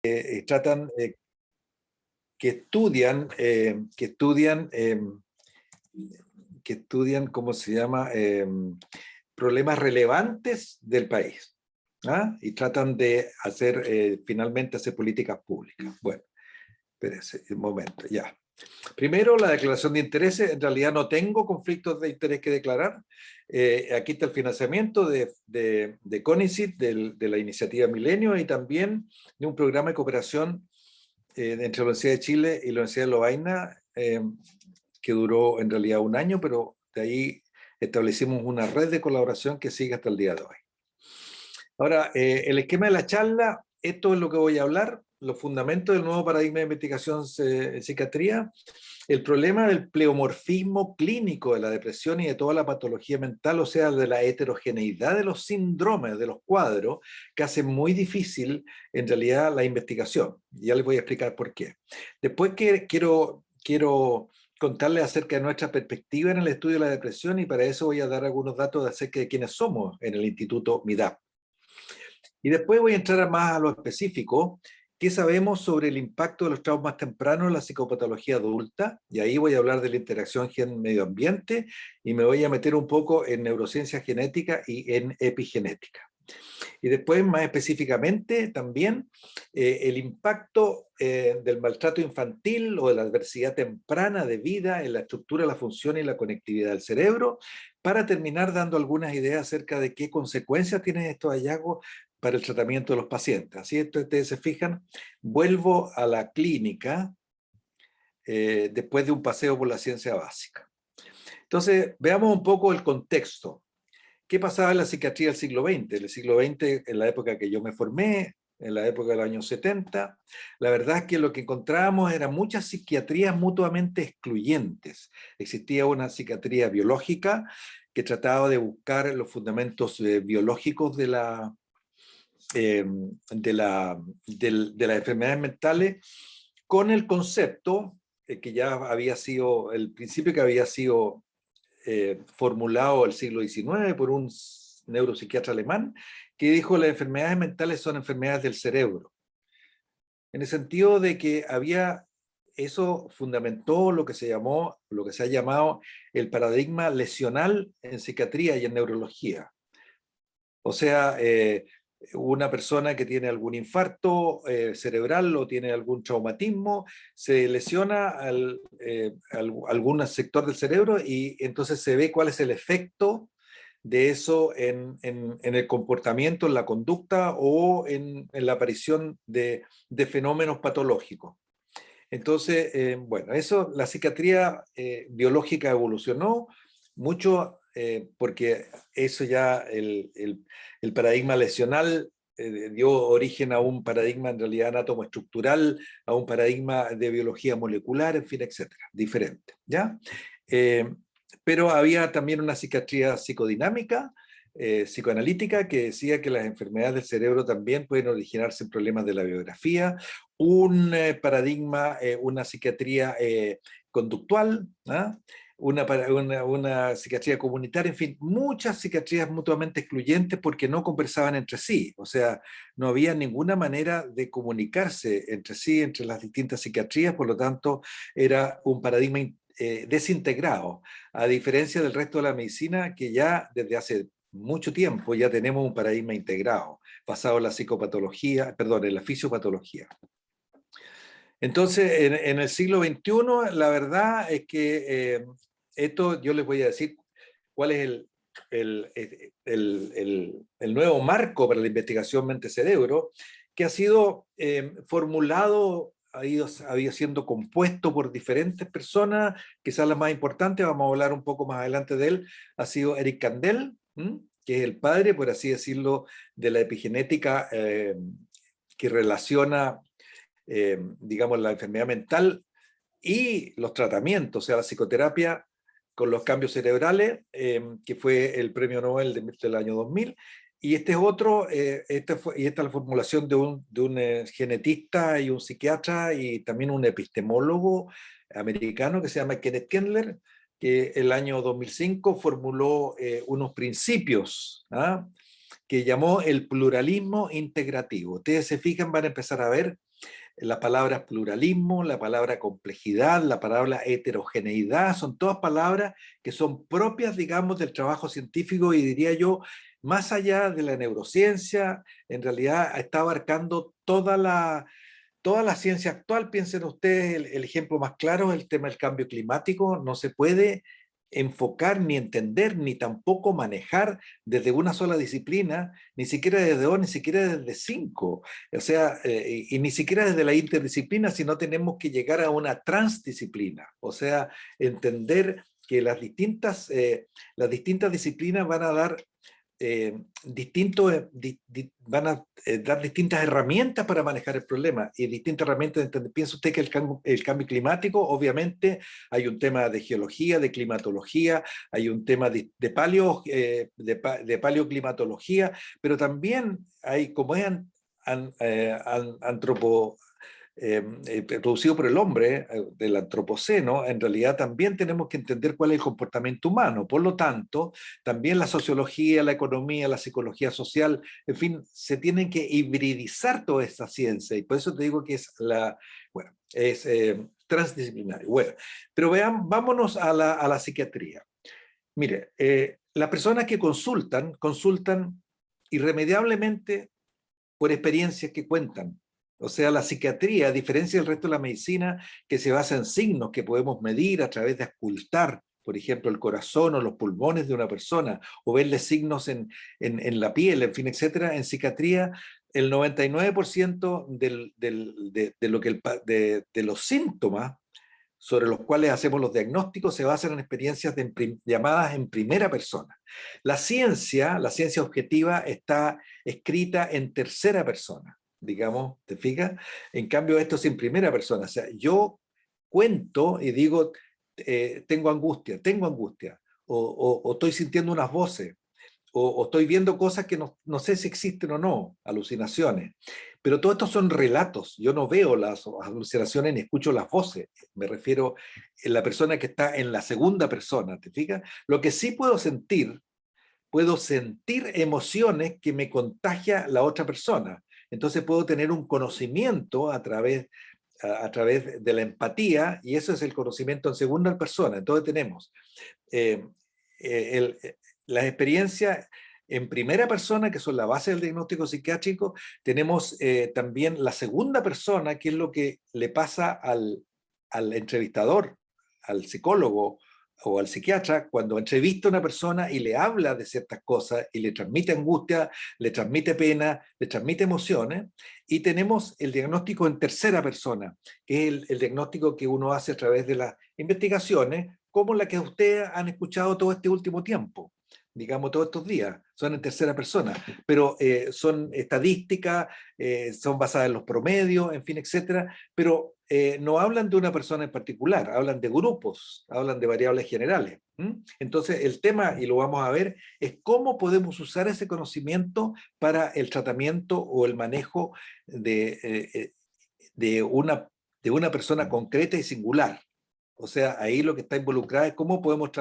tratan, que estudian, ¿cómo se llama? Problemas relevantes del país. ¿Ah? Y tratan de hacer, finalmente, hacer políticas públicas. Bueno, espérense un momento, ya. Primero, la declaración de intereses. En realidad no tengo conflictos de interés que declarar. Aquí está el financiamiento de CONICYT, de la iniciativa Milenio, y también de un programa de cooperación entre la Universidad de Chile y la Universidad de Lovaina, que duró en realidad un año, pero de ahí establecimos una red de colaboración que sigue hasta el día de hoy. Ahora, el esquema de la charla, esto es lo que voy a hablar: los fundamentos del nuevo paradigma de investigación en psiquiatría, el problema del pleomorfismo clínico de la depresión y de toda la patología mental, o sea, de la heterogeneidad de los síndromes, de los cuadros, que hace muy difícil en realidad la investigación. Ya les voy a explicar por qué. Después quiero contarles acerca de nuestra perspectiva en el estudio de la depresión, y para eso voy a dar algunos datos acerca de quiénes somos en el Instituto MIDAP. Y después voy a entrar más a lo específico: ¿qué sabemos sobre el impacto de los traumas tempranos en la psicopatología adulta? Y ahí voy a hablar de la interacción gen-medio ambiente, y me voy a meter un poco en neurociencia genética y en epigenética. Y después, más específicamente, también el impacto del maltrato infantil o de la adversidad temprana de vida en la estructura, la función y la conectividad del cerebro, para terminar dando algunas ideas acerca de qué consecuencias tienen estos hallazgos para el tratamiento de los pacientes. Así que ustedes se fijan, vuelvo a la clínica después de un paseo por la ciencia básica. Entonces, veamos un poco el contexto. ¿Qué pasaba en la psiquiatría del siglo XX? En el siglo XX, en la época que yo me formé, en la época de los años 70, la verdad es que lo que encontrábamos eran muchas psiquiatrías mutuamente excluyentes. Existía una psiquiatría biológica que trataba de buscar los fundamentos biológicos de las enfermedades mentales, con el concepto que ya había sido, el principio que había sido formulado el siglo XIX por un neuropsiquiatra alemán, que dijo: las enfermedades mentales son enfermedades del cerebro. En el sentido de que eso fundamentó lo que se ha llamado el paradigma lesional en psiquiatría y en neurología. O sea, una persona que tiene algún infarto cerebral o tiene algún traumatismo, se lesiona algún sector del cerebro, y entonces se ve cuál es el efecto de eso en el comportamiento, en la conducta o en la aparición de fenómenos patológicos. Entonces, bueno, eso, la psiquiatría biológica evolucionó mucho, porque eso ya, el paradigma lesional dio origen a un paradigma en realidad anátomo-estructural, a un paradigma de biología molecular, en fin, etcétera, diferente, ¿ya? Pero había también una psiquiatría psicodinámica, psicoanalítica, que decía que las enfermedades del cerebro también pueden originarse en problemas de la biografía, un paradigma, una psiquiatría conductual, ¿ah? Una psiquiatría comunitaria, en fin, muchas psiquiatrías mutuamente excluyentes porque no conversaban entre sí. O sea, no había ninguna manera de comunicarse entre sí, entre las distintas psiquiatrías. Por lo tanto, era un paradigma desintegrado, a diferencia del resto de la medicina, que ya desde hace mucho tiempo ya tenemos un paradigma integrado, basado en la psicopatología, perdón, en la fisiopatología. Entonces, en el siglo XXI, la verdad es que esto, yo les voy a decir cuál es el nuevo marco para la investigación mente-cerebro, que ha sido formulado, ha ido siendo compuesto por diferentes personas. Quizás la más importante, vamos a hablar un poco más adelante de él, ha sido Eric Kandel, que es el padre, por así decirlo, de la epigenética que relaciona, digamos, la enfermedad mental y los tratamientos, o sea, la psicoterapia con los cambios cerebrales, que fue el premio Nobel del año 2000. Y este es otro, esta es la formulación de un genetista y un psiquiatra y también un epistemólogo americano que se llama Kenneth Kendler, que el año 2005 formuló unos principios, ¿ah?, que llamó el pluralismo integrativo. Ustedes se fijan, van a empezar a ver La palabra pluralismo, la palabra complejidad, la palabra heterogeneidad, son todas palabras que son propias, digamos, del trabajo científico y diría yo, más allá de la neurociencia, en realidad está abarcando toda la ciencia actual. Piensen ustedes, el ejemplo más claro es el tema del cambio climático. No se puede enfocar, ni entender, ni tampoco manejar desde una sola disciplina, ni siquiera desde dos, ni siquiera desde cinco. O sea, y ni siquiera desde la interdisciplina, sino tenemos que llegar a una transdisciplina. O sea, entender que las distintas disciplinas van a dar van a dar distintas herramientas para manejar el problema y distintas herramientas. Piensa usted que el cambio climático, obviamente, hay un tema de geología, de climatología, hay un tema de paleoclimatología, pero también hay, como es producido por el hombre, del antropoceno, en realidad también tenemos que entender cuál es el comportamiento humano. Por lo tanto, también la sociología, la economía, la psicología social, en fin, se tienen que hibridizar toda esta ciencia, y por eso te digo que es transdisciplinario. Bueno, pero vámonos a la psiquiatría. Mire, las personas que consultan irremediablemente por experiencias que cuentan. O sea, la psiquiatría, a diferencia del resto de la medicina, que se basa en signos que podemos medir a través de auscultar, por ejemplo, el corazón o los pulmones de una persona, o verle signos en la piel, en fin, etcétera. En psiquiatría, el 99% de los síntomas sobre los cuales hacemos los diagnósticos se basan en experiencias llamadas en primera persona. La ciencia objetiva, está escrita en tercera persona, digamos, ¿te fijas? En cambio, esto es en primera persona. O sea, yo cuento y digo, tengo angustia, o estoy sintiendo unas voces, o estoy viendo cosas que no sé si existen o no, alucinaciones. Pero todo esto son relatos. Yo no veo las alucinaciones ni escucho las voces. Me refiero a la persona que está en la segunda persona, ¿te fijas? Lo que sí puedo sentir emociones que me contagia la otra persona. Entonces puedo tener un conocimiento a través de la empatía, y eso es el conocimiento en segunda persona. Entonces tenemos eh, las experiencias en primera persona, que son la base del diagnóstico psiquiátrico. Tenemos también la segunda persona, que es lo que le pasa al entrevistador, al psicólogo o al psiquiatra, cuando entrevista a una persona y le habla de ciertas cosas y le transmite angustia, le transmite pena, le transmite emociones. Y tenemos el diagnóstico en tercera persona, que es el diagnóstico que uno hace a través de las investigaciones, como la que ustedes han escuchado todo este último tiempo, digamos todos estos días, son en tercera persona, pero son estadísticas, son basadas en los promedios, en fin, etcétera, pero no hablan de una persona en particular, hablan de grupos, hablan de variables generales. Entonces el tema, y lo vamos a ver, es cómo podemos usar ese conocimiento para el tratamiento o el manejo de una persona concreta y singular. O sea, ahí lo que está involucrado es cómo podemos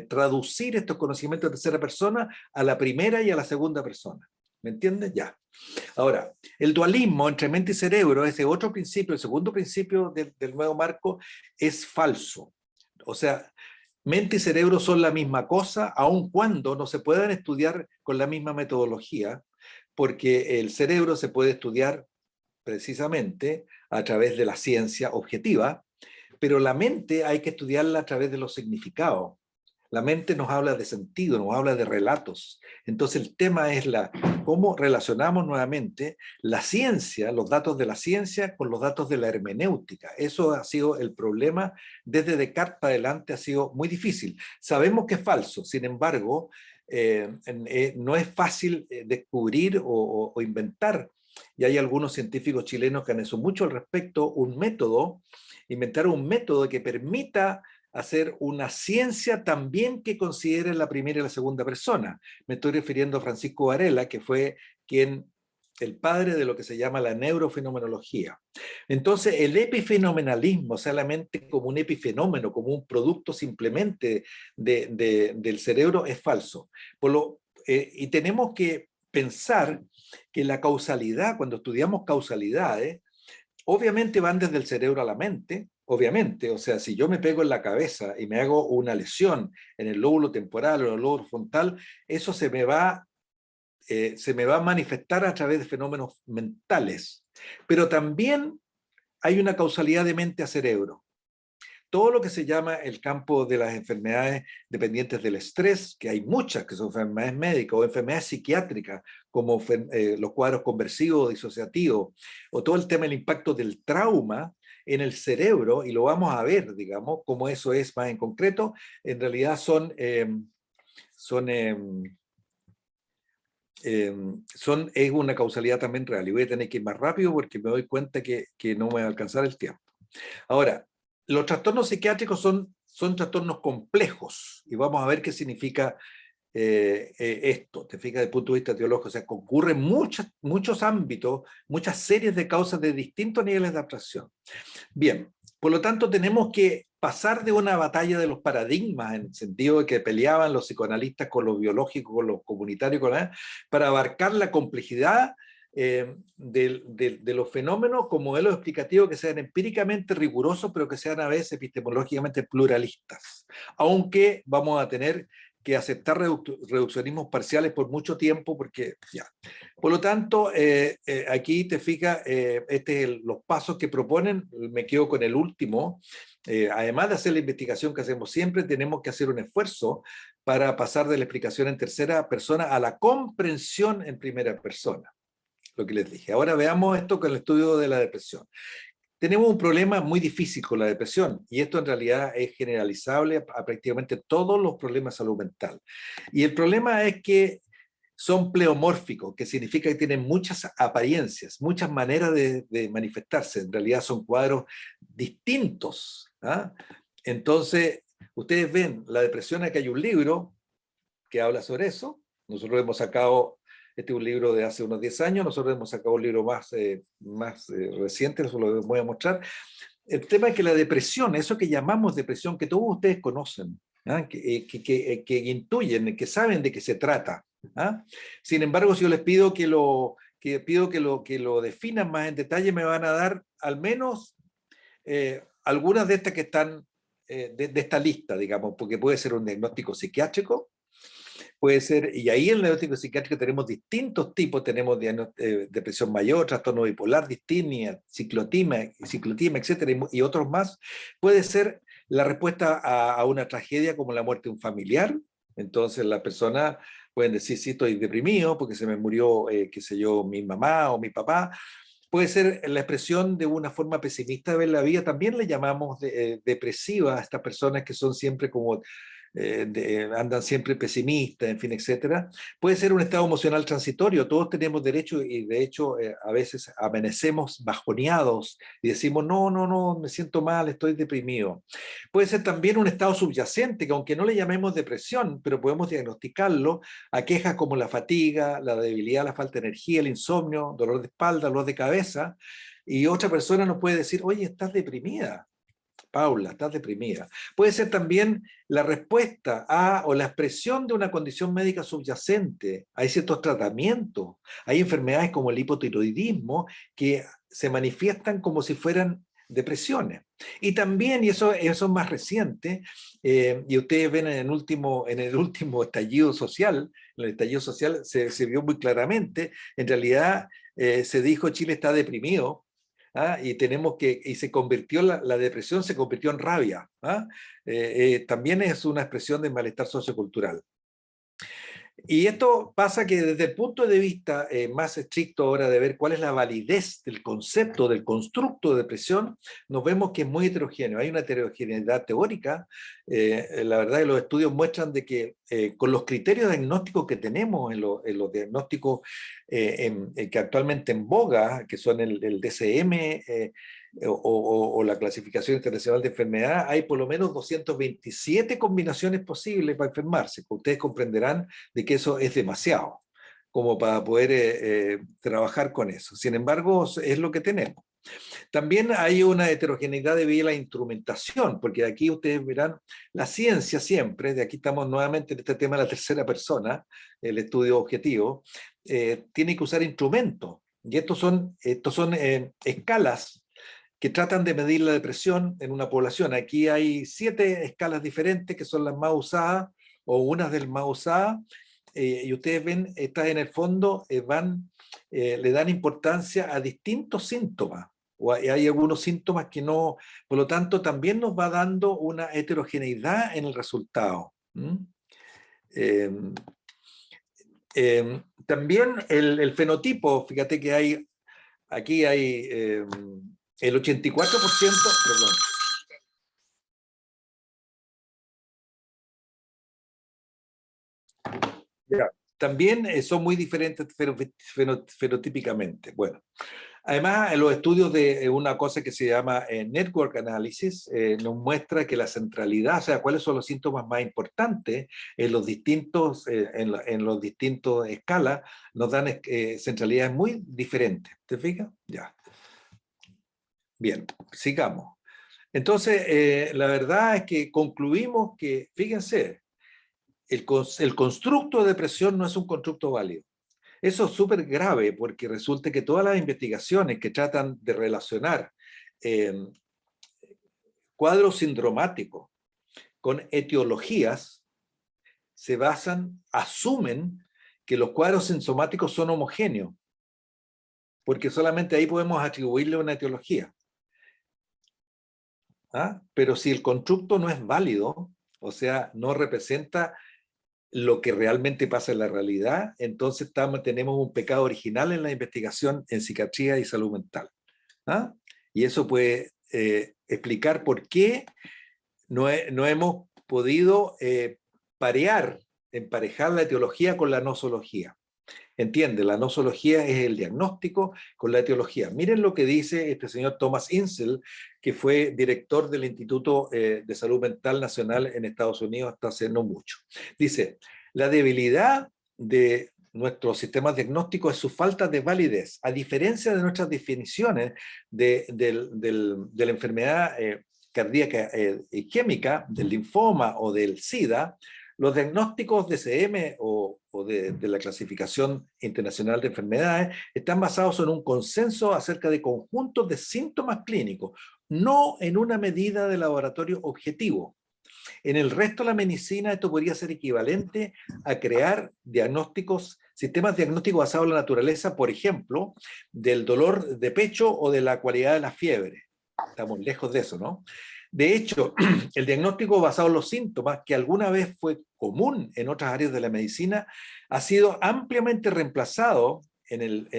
traducir estos conocimientos de tercera persona a la primera y a la segunda persona. ¿Me entiendes? Ya. Ahora, el dualismo entre mente y cerebro, ese otro principio, el segundo principio del nuevo marco, es falso. O sea, mente y cerebro son la misma cosa, aun cuando no se puedan estudiar con la misma metodología, porque el cerebro se puede estudiar precisamente a través de la ciencia objetiva, pero la mente hay que estudiarla a través de los significados. La mente nos habla de sentido, nos habla de relatos. Entonces el tema es cómo relacionamos nuevamente la ciencia, los datos de la ciencia con los datos de la hermenéutica. Eso ha sido el problema desde Descartes para adelante, ha sido muy difícil. Sabemos que es falso, sin embargo, no es fácil descubrir o inventar, y hay algunos científicos chilenos que han hecho mucho al respecto, inventaron un método que permita hacer una ciencia también que considere la primera y la segunda persona. Me estoy refiriendo a Francisco Varela, que fue el padre de lo que se llama la neurofenomenología. Entonces, el epifenomenalismo, o sea, la mente como un epifenómeno, como un producto simplemente del cerebro, es falso. Y tenemos que pensar que la causalidad, cuando estudiamos causalidades, obviamente van desde el cerebro a la mente, obviamente, o sea, si yo me pego en la cabeza y me hago una lesión en el lóbulo temporal o en el lóbulo frontal, eso se me va a manifestar a través de fenómenos mentales, pero también hay una causalidad de mente a cerebro. Todo lo que se llama el campo de las enfermedades dependientes del estrés, que hay muchas que son enfermedades médicas o enfermedades psiquiátricas, como los cuadros conversivos, disociativos, o todo el tema del impacto del trauma en el cerebro, y lo vamos a ver, digamos, cómo eso es más en concreto, en realidad es una causalidad también real. Y voy a tener que ir más rápido porque me doy cuenta que no me va a alcanzar el tiempo. Ahora, los trastornos psiquiátricos son trastornos complejos, y vamos a ver qué significa esto, te fijas desde el punto de vista teológico, o sea, concurren muchos ámbitos, muchas series de causas de distintos niveles de abstracción. Bien, por lo tanto tenemos que pasar de una batalla de los paradigmas, en el sentido de que peleaban los psicoanalistas con los biológicos, con los comunitarios, para abarcar la complejidad de los fenómenos con modelos explicativos que sean empíricamente rigurosos, pero que sean a veces epistemológicamente pluralistas. Aunque vamos a tener que aceptar reduccionismos parciales por mucho tiempo, porque ya. Por lo tanto, aquí te fijas, los pasos que proponen, me quedo con el último. Además de hacer la investigación que hacemos siempre, tenemos que hacer un esfuerzo para pasar de la explicación en tercera persona a la comprensión en primera persona, lo que les dije. Ahora veamos esto con el estudio de la depresión. Tenemos un problema muy difícil con la depresión, y esto en realidad es generalizable a prácticamente todos los problemas de salud mental. Y el problema es que son pleomórficos, que significa que tienen muchas apariencias, muchas maneras de manifestarse. En realidad son cuadros distintos. Entonces, ustedes ven la depresión, aquí hay un libro que habla sobre eso. Nosotros hemos sacado, este es un libro de hace unos 10 años, nosotros hemos sacado un libro más reciente, eso lo voy a mostrar. El tema es que la depresión, eso que llamamos depresión, que todos ustedes conocen, que intuyen, que saben de qué se trata. Sin embargo, si yo les pido que lo definan más en detalle, me van a dar al menos algunas de estas que están de esta lista, digamos, porque puede ser un diagnóstico psiquiátrico, puede ser, y ahí en el diagnóstico psiquiátrico tenemos distintos tipos, tenemos depresión mayor, trastorno bipolar, distimia, ciclotimia, etcétera, y otros más. Puede ser la respuesta a una tragedia como la muerte de un familiar. Entonces la persona pueden decir, sí, estoy deprimido porque se me murió, qué sé yo, mi mamá o mi papá. Puede ser la expresión de una forma pesimista de ver la vida. También le llamamos depresiva a estas personas que son siempre como andan siempre pesimistas, en fin, etcétera. Puede ser un estado emocional transitorio, todos tenemos derecho, y de hecho a veces amanecemos bajoneados y decimos, no, me siento mal, estoy deprimido. Puede ser también un estado subyacente, que aunque no le llamemos depresión, pero podemos diagnosticarlo a quejas como la fatiga, la debilidad, la falta de energía, el insomnio, dolor de espalda, dolor de cabeza, y otra persona nos puede decir, oye, estás deprimida. Paula, estás deprimida. Puede ser también la respuesta o la expresión de una condición médica subyacente. Hay ciertos tratamientos, hay enfermedades como el hipotiroidismo que se manifiestan como si fueran depresiones. Y también, y eso es más reciente, y ustedes ven en el último estallido social, en el estallido social se vio muy claramente, en realidad se dijo Chile está deprimido. Y se convirtió, la depresión se convirtió en rabia. También es una expresión de malestar sociocultural. Y esto pasa que desde el punto de vista más estricto ahora de ver cuál es la validez del concepto, del constructo de depresión, nos vemos que es muy heterogéneo. Hay una heterogeneidad teórica. La verdad es que los estudios muestran de que con los criterios diagnósticos que tenemos en los diagnósticos que actualmente en boga, que son el DSM, o la clasificación internacional de enfermedad, hay por lo menos 227 combinaciones posibles para enfermarse. Ustedes comprenderán de que eso es demasiado como para poder trabajar con eso. Sin embargo, es lo que tenemos. También hay una heterogeneidad debido a la instrumentación, porque aquí ustedes verán la ciencia siempre, de aquí estamos nuevamente en este tema de la tercera persona, el estudio objetivo, tiene que usar instrumentos, y estos son escalas que tratan de medir la depresión en una población. Aquí hay 7 escalas diferentes que son las más usadas, o unas de las más usadas, y ustedes ven, estas en el fondo le dan importancia a distintos síntomas, o hay algunos síntomas que no, por lo tanto también nos va dando una heterogeneidad en el resultado. Eh, También el fenotipo, fíjate que aquí hay el 84%, perdón. Ya, también son muy diferentes fenotípicamente. Bueno, además, en los estudios de una cosa que se llama Network Analysis, nos muestra que la centralidad, o sea, cuáles son los síntomas más importantes en los distintos, en los distintos escalas, nos dan centralidades muy diferentes. ¿Te fijas? Ya. Bien, sigamos. Entonces, la verdad es que concluimos que, fíjense, el constructo de depresión no es un constructo válido. Eso es súper grave porque resulta que todas las investigaciones que tratan de relacionar eh, cuadros sindromáticos con etiologías asumen que los cuadros sintomáticos son homogéneos, porque solamente ahí podemos atribuirle una etiología. ¿Ah? Pero si el constructo no es válido, o sea, no representa lo que realmente pasa en la realidad, entonces tenemos un pecado original en la investigación en psiquiatría y salud mental. ¿Ah? Y eso puede explicar por qué no hemos podido emparejar la etiología con la nosología. Entiende, la nosología es el diagnóstico con la etiología. Miren lo que dice este señor Thomas Insel, que fue director del Instituto de Salud Mental Nacional en Estados Unidos hasta hace no mucho. Dice, la debilidad de nuestros sistemas diagnósticos es su falta de validez. A diferencia de nuestras definiciones de la enfermedad cardíaca isquémica, del linfoma o del SIDA, los diagnósticos de CM o de la clasificación internacional de enfermedades están basados en un consenso acerca de conjuntos de síntomas clínicos, no en una medida de laboratorio objetivo. En el resto de la medicina esto podría ser equivalente a crear sistemas diagnósticos basados en la naturaleza, por ejemplo, del dolor de pecho o de la cualidad de la fiebre. Estamos lejos de eso, ¿no? De hecho, el diagnóstico basado en los síntomas, que alguna vez fue común en otras áreas de la medicina, ha sido ampliamente reemplazado en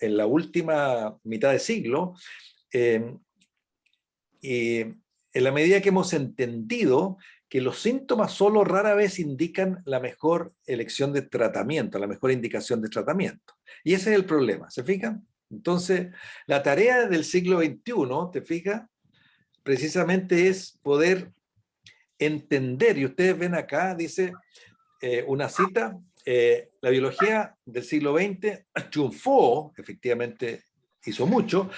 la última mitad de siglo, y en la medida que hemos entendido que los síntomas solo rara vez indican la mejor elección de tratamiento, la mejor indicación de tratamiento. Y ese es el problema, ¿se fijan? Entonces, la tarea del siglo XXI, ¿te fijas? Precisamente es poder entender, y ustedes ven acá, dice una cita, la biología del siglo XX triunfó, efectivamente hizo mucho,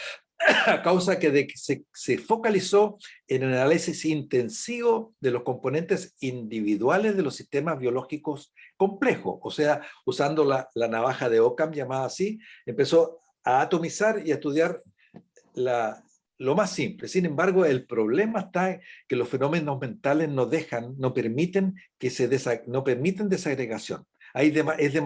a causa de que se focalizó en el análisis intensivo de los componentes individuales de los sistemas biológicos complejos, o sea, usando la navaja de Occam, llamada así, empezó a atomizar y a estudiar lo más simple. Sin embargo, el problema está en que los fenómenos mentales no permiten desagregación.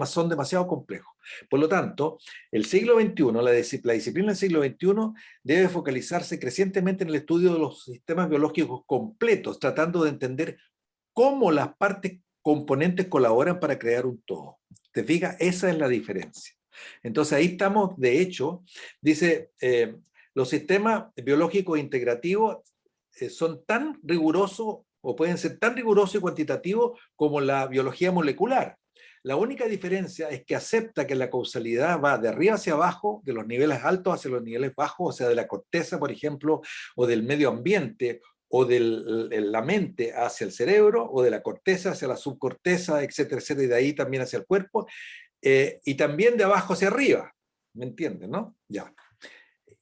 Son demasiado complejos. Por lo tanto, el siglo XXI, la disciplina del siglo XXI debe focalizarse crecientemente en el estudio de los sistemas biológicos completos, tratando de entender cómo las partes componentes colaboran para crear un todo. ¿Te fijas? Esa es la diferencia. Entonces ahí estamos, de hecho, dice, los sistemas biológicos integrativos son tan rigurosos o pueden ser tan rigurosos y cuantitativos como la biología molecular. La única diferencia es que acepta que la causalidad va de arriba hacia abajo, de los niveles altos hacia los niveles bajos, o sea, de la corteza, por ejemplo, o del medio ambiente, o de la mente hacia el cerebro, o de la corteza hacia la subcorteza, etcétera, etcétera, y de ahí también hacia el cuerpo, y también de abajo hacia arriba. ¿Me entienden, no? Ya.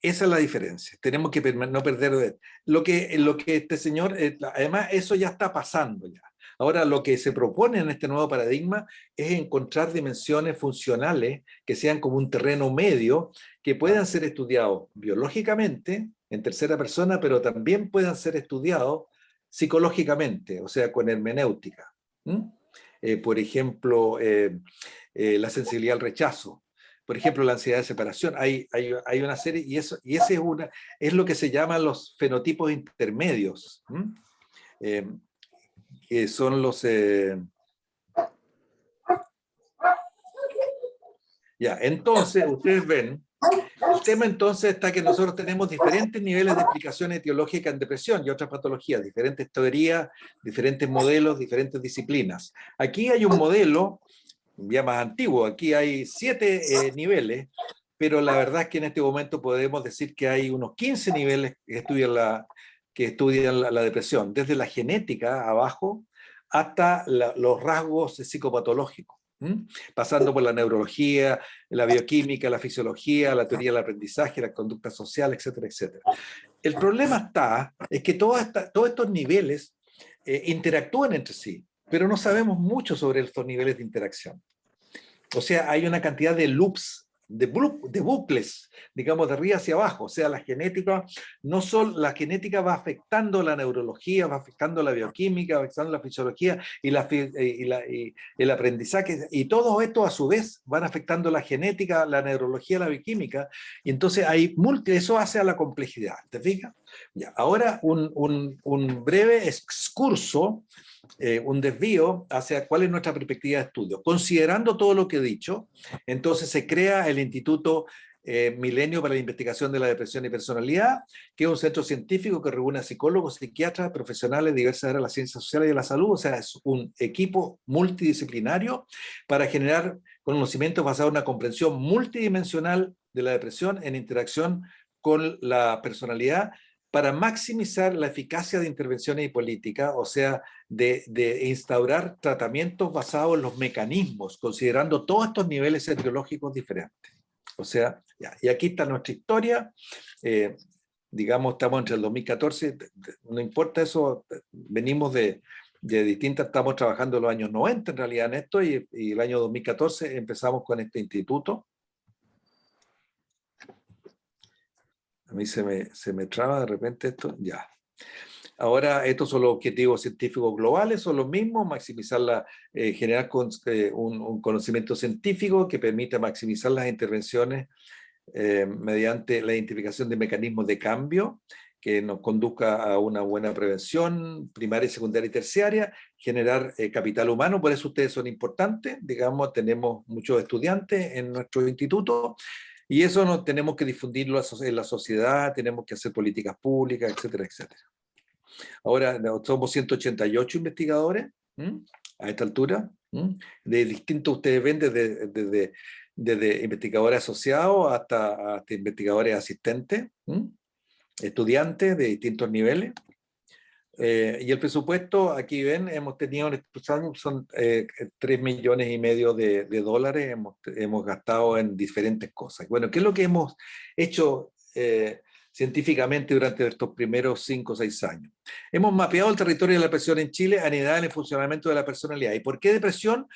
Esa es la diferencia. Tenemos que no perder lo que este señor, además eso ya está pasando ya. Ahora lo que se propone en este nuevo paradigma es encontrar dimensiones funcionales que sean como un terreno medio, que puedan ser estudiados biológicamente en tercera persona, pero también puedan ser estudiados psicológicamente, o sea, con hermenéutica. Por ejemplo, la sensibilidad al rechazo. Por ejemplo, la ansiedad de separación. Hay una serie, y ese es lo que se llaman los fenotipos intermedios, que son los... Ya, entonces, ustedes ven, el tema entonces está que nosotros tenemos diferentes niveles de explicación etiológica en depresión y otras patologías, diferentes teorías, diferentes modelos, diferentes disciplinas. Aquí hay un modelo ya más antiguo, aquí hay 7 niveles, pero la verdad es que en este momento podemos decir que hay unos 15 niveles que estudian la depresión, desde la genética abajo hasta los rasgos psicopatológicos, pasando por la neurología, la bioquímica, la fisiología, la teoría del aprendizaje, la conducta social, etcétera, etcétera. El problema es que todos estos niveles interactúan entre sí, pero no sabemos mucho sobre estos niveles de interacción. O sea, hay una cantidad de loops, de bucles, digamos, de arriba hacia abajo. O sea, la genética va afectando la neurología, va afectando la bioquímica, va afectando la fisiología y el aprendizaje. Y todo esto, a su vez, van afectando la genética, la neurología, la bioquímica. Y entonces eso hace a la complejidad. ¿Te fijas? Ya, ahora un breve excurso, un desvío hacia cuál es nuestra perspectiva de estudio. Considerando todo lo que he dicho, entonces se crea el Instituto Milenio para la Investigación de la Depresión y Personalidad, que es un centro científico que reúne a psicólogos, psiquiatras, profesionales de diversas áreas de las ciencias sociales y de la salud. O sea, es un equipo multidisciplinario para generar conocimientos basados en una comprensión multidimensional de la depresión en interacción con la personalidad, para maximizar la eficacia de intervenciones y políticas, o sea, de instaurar tratamientos basados en los mecanismos, considerando todos estos niveles etiológicos diferentes. O sea, ya, y aquí está nuestra historia, digamos, estamos entre el 2014, no importa eso, venimos de distintas, estamos trabajando en los años 90 en realidad en esto, y el año 2014 empezamos con este instituto. A mí se me traba de repente esto, ya. Ahora, estos son los objetivos científicos globales, son los mismos: generar un conocimiento científico que permita maximizar las intervenciones mediante la identificación de mecanismos de cambio que nos conduzca a una buena prevención primaria, secundaria y terciaria, generar capital humano. Por eso ustedes son importantes, digamos, tenemos muchos estudiantes en nuestro instituto, y eso tenemos que difundirlo en la sociedad, tenemos que hacer políticas públicas, etcétera, etcétera. Ahora somos 188 investigadores a esta altura, de distintos, ustedes ven, desde investigadores asociados hasta investigadores asistentes, estudiantes de distintos niveles. Y el presupuesto, aquí ven, hemos tenido en estos años, son 3,5 millones de dólares, hemos gastado en diferentes cosas. Bueno, ¿qué es lo que hemos hecho científicamente durante estos primeros 5 o 6 años? Hemos mapeado el territorio de la depresión en Chile, anidada en el funcionamiento de la personalidad. ¿Y por qué depresión?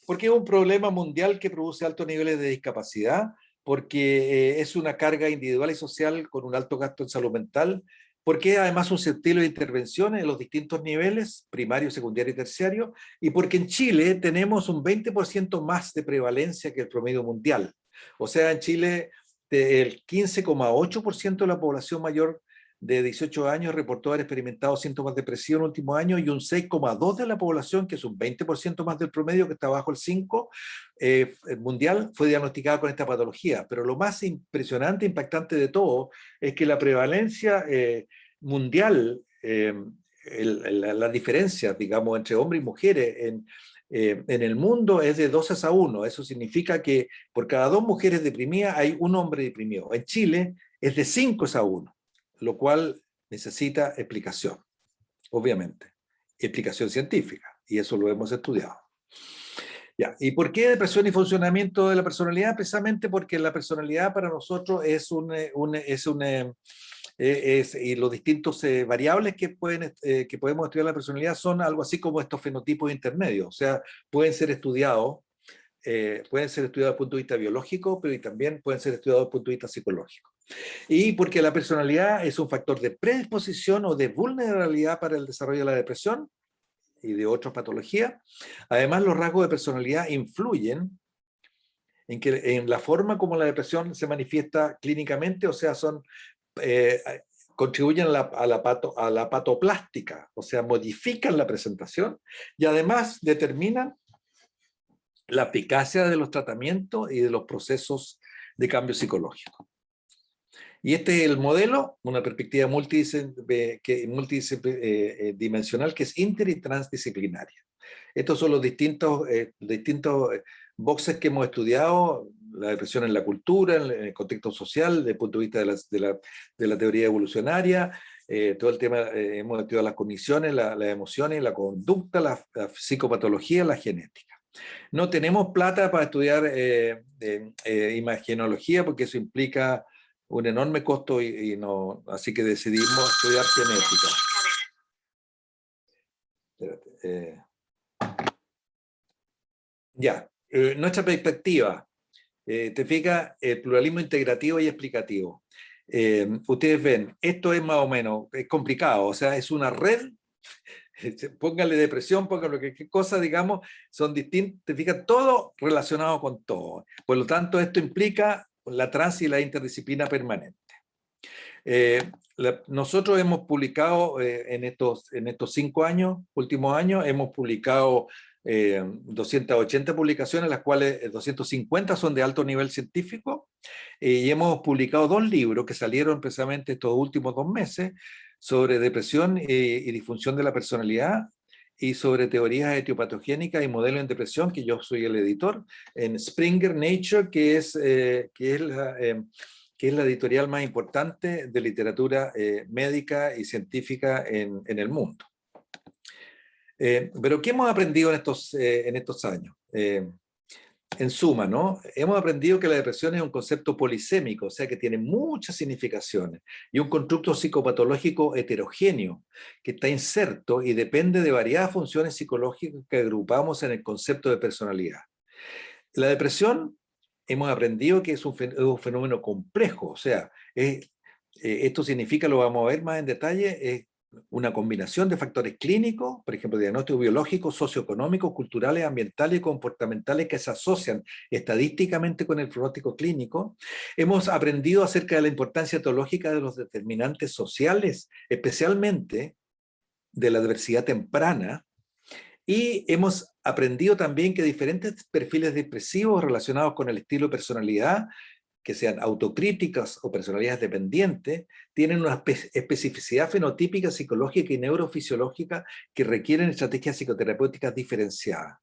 Porque es un problema mundial que produce altos niveles de discapacidad, porque es una carga individual y social con un alto gasto en salud mental, porque es además susceptible de intervenciones en los distintos niveles, primario, secundario y terciario, y porque en Chile tenemos un 20% más de prevalencia que el promedio mundial. O sea, en Chile el 15,8% de la población mayor de 18 años reportó haber experimentado síntomas depresivos en el último año, y un 6,2% de la población, que es un 20% más del promedio, que está bajo el 5% mundial, fue diagnosticada con esta patología. Pero lo más impresionante e impactante de todo es que la prevalencia mundial, las diferencias, digamos, entre hombres y mujeres en el mundo es de 2:1. Eso significa que por cada 2 mujeres deprimidas hay un hombre deprimido. En Chile es de 5:1, lo cual necesita explicación, obviamente, explicación científica, y eso lo hemos estudiado. Ya. ¿Y por qué depresión y funcionamiento de la personalidad? Precisamente porque la personalidad para nosotros es y los distintos variables que podemos estudiar la personalidad son algo así como estos fenotipos intermedios, o sea, pueden ser estudiados desde el punto de vista biológico, pero y también pueden ser estudiados desde el punto de vista psicológico. Y porque la personalidad es un factor de predisposición o de vulnerabilidad para el desarrollo de la depresión y de otras patologías. Además, los rasgos de personalidad influyen en la forma como la depresión se manifiesta clínicamente, o sea, eh, contribuyen a la patoplástica, o sea, modifican la presentación y además determinan la eficacia de los tratamientos y de los procesos de cambio psicológico. Y este es el modelo, una perspectiva multidimensional que es inter y transdisciplinaria. Estos son los distintos boxes que hemos estudiado, la depresión en la cultura, en el contexto social, desde el punto de vista de la teoría evolucionaria, todo el tema, hemos estudiado las cogniciones, las emociones, la conducta, la psicopatología, la genética. No tenemos plata para estudiar imagenología porque eso implica un enorme costo no, así que decidimos estudiar genética. Espérate, ya, nuestra perspectiva, te fijas, el pluralismo integrativo y explicativo. Ustedes ven, esto es más o menos, es complicado, o sea, es una red, póngale depresión, póngale qué cosa, digamos, son distintos, te fijas, todo relacionado con todo. Por lo tanto, esto implica la trans y la interdisciplina permanente. Nosotros hemos publicado en estos 5 años, últimos años, hemos publicado 280 publicaciones, las cuales 250 son de alto nivel científico, y hemos publicado 2 libros que salieron precisamente estos últimos 2 meses sobre depresión y disfunción de la personalidad, y sobre teorías etiopatogénicas y modelos en depresión, que yo soy el editor, en Springer Nature, que es la editorial más importante de literatura médica y científica en el mundo. Pero ¿qué hemos aprendido en estos años? En suma, ¿no? Hemos aprendido que la depresión es un concepto polisémico, o sea que tiene muchas significaciones, y un constructo psicopatológico heterogéneo, que está inserto y depende de variadas funciones psicológicas que agrupamos en el concepto de personalidad. La depresión, hemos aprendido que es un fenómeno complejo, o sea, esto significa, lo vamos a ver más en detalle, es una combinación de factores clínicos, por ejemplo, diagnósticos biológicos, socioeconómicos, culturales, ambientales y comportamentales que se asocian estadísticamente con el pronóstico clínico. Hemos aprendido acerca de la importancia teológica de los determinantes sociales, especialmente de la diversidad temprana, y hemos aprendido también que diferentes perfiles depresivos relacionados con el estilo de personalidad, que sean autocríticas o personalidades dependientes, tienen una especificidad fenotípica, psicológica y neurofisiológica que requieren estrategias psicoterapéuticas diferenciadas.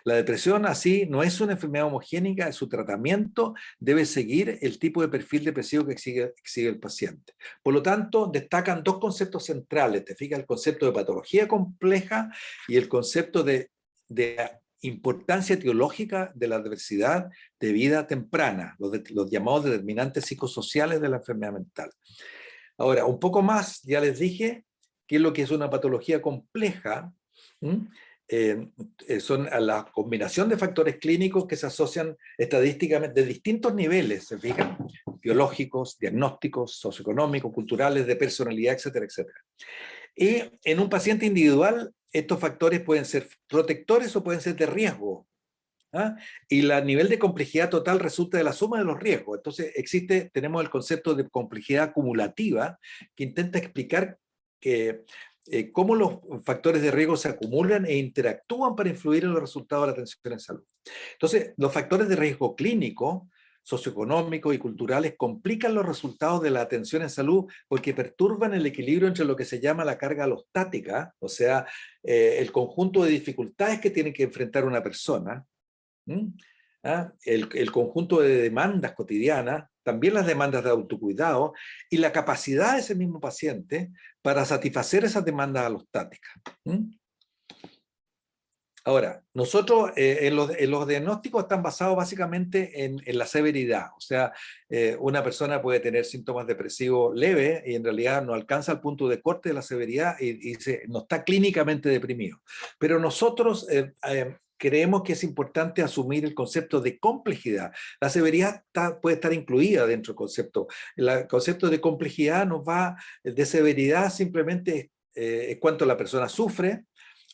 La depresión, así, no es una enfermedad homogénica, su tratamiento debe seguir el tipo de perfil depresivo que exhibe el paciente. Por lo tanto, destacan 2 conceptos centrales, te fijas, el concepto de patología compleja y el concepto de importancia teológica de la adversidad de vida temprana, los llamados determinantes psicosociales de la enfermedad mental. Ahora, un poco más, ya les dije qué es lo que es una patología compleja. Son a la combinación de factores clínicos que se asocian estadísticamente de distintos niveles, se fijan, biológicos, diagnósticos, socioeconómicos, culturales, de personalidad, etcétera, etcétera. Y en un paciente individual, estos factores pueden ser protectores o pueden ser de riesgo. ¿Ah? Y el nivel de complejidad total resulta de la suma de los riesgos. Entonces tenemos el concepto de complejidad acumulativa que intenta explicar cómo los factores de riesgo se acumulan e interactúan para influir en los resultados de la atención en salud. Entonces, los factores de riesgo clínico, socioeconómicos y culturales complican los resultados de la atención en salud porque perturban el equilibrio entre lo que se llama la carga alostática, o sea, el conjunto de dificultades que tiene que enfrentar una persona, el conjunto de demandas cotidianas, también las demandas de autocuidado y la capacidad de ese mismo paciente para satisfacer esas demandas alostáticas. Ahora, nosotros en los diagnósticos están basados básicamente en la severidad. O sea, una persona puede tener síntomas depresivos leves y en realidad no alcanza el punto de corte de la severidad y no está clínicamente deprimido. Pero nosotros creemos que es importante asumir el concepto de complejidad. La severidad puede estar incluida dentro del concepto. El concepto de complejidad nos va, de severidad simplemente es cuánto la persona sufre,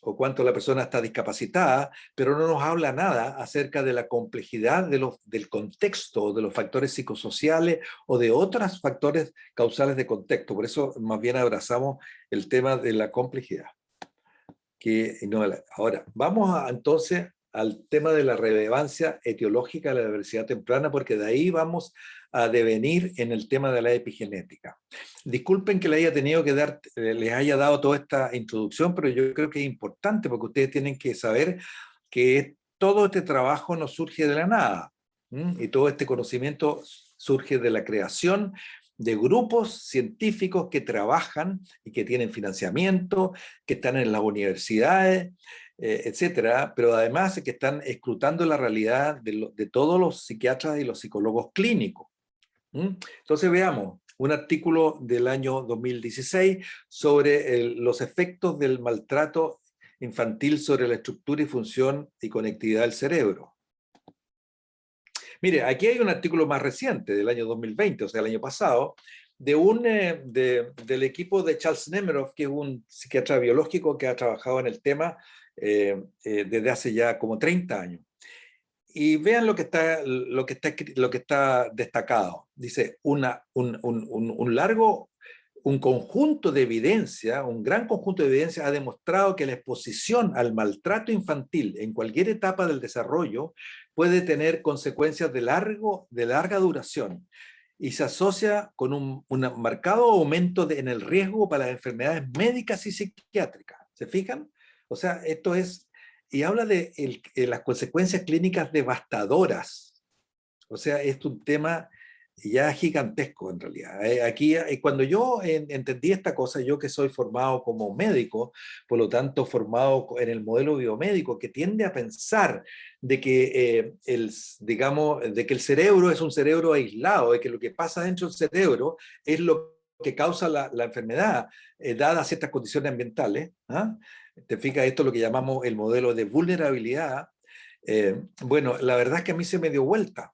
o cuánto la persona está discapacitada, pero no nos habla nada acerca de la complejidad del contexto, de los factores psicosociales o de otros factores causales de contexto. Por eso más bien abrazamos el tema de la complejidad. Ahora, entonces al tema de la relevancia etiológica de la diversidad temprana, porque de ahí vamos a devenir en el tema de la epigenética. Disculpen que les haya dado toda esta introducción, pero yo creo que es importante porque ustedes tienen que saber que todo este trabajo no surge de la nada, y todo este conocimiento surge de la creación de grupos científicos que trabajan y que tienen financiamiento, que están en las universidades, etcétera, pero además que están escrutando la realidad de todos los psiquiatras y los psicólogos clínicos. Entonces veamos un artículo del año 2016 sobre los efectos del maltrato infantil sobre la estructura y función y conectividad del cerebro. Mire, aquí hay un artículo más reciente, del año 2020, o sea, el año pasado, del equipo de Charles Nemeroff, que es un psiquiatra biológico que ha trabajado en el tema desde hace ya como 30 años. Y vean lo que está destacado. Dice, un conjunto de evidencia, un gran conjunto de evidencia ha demostrado que la exposición al maltrato infantil en cualquier etapa del desarrollo puede tener consecuencias de larga duración y se asocia con un marcado aumento en el riesgo para las enfermedades médicas y psiquiátricas. ¿Se fijan? O sea, esto es... Y habla de las consecuencias clínicas devastadoras. O sea, es un tema ya gigantesco en realidad. Aquí, cuando yo entendí esta cosa, yo que soy formado como médico, por lo tanto formado en el modelo biomédico, que tiende a pensar de que, de que el cerebro es un cerebro aislado, de que lo que pasa dentro del cerebro es lo que causa la enfermedad, dadas ciertas condiciones ambientales. ¿Ah? Te fijas, esto es lo que llamamos el modelo de vulnerabilidad. Bueno, la verdad es que a mí se me dio vuelta.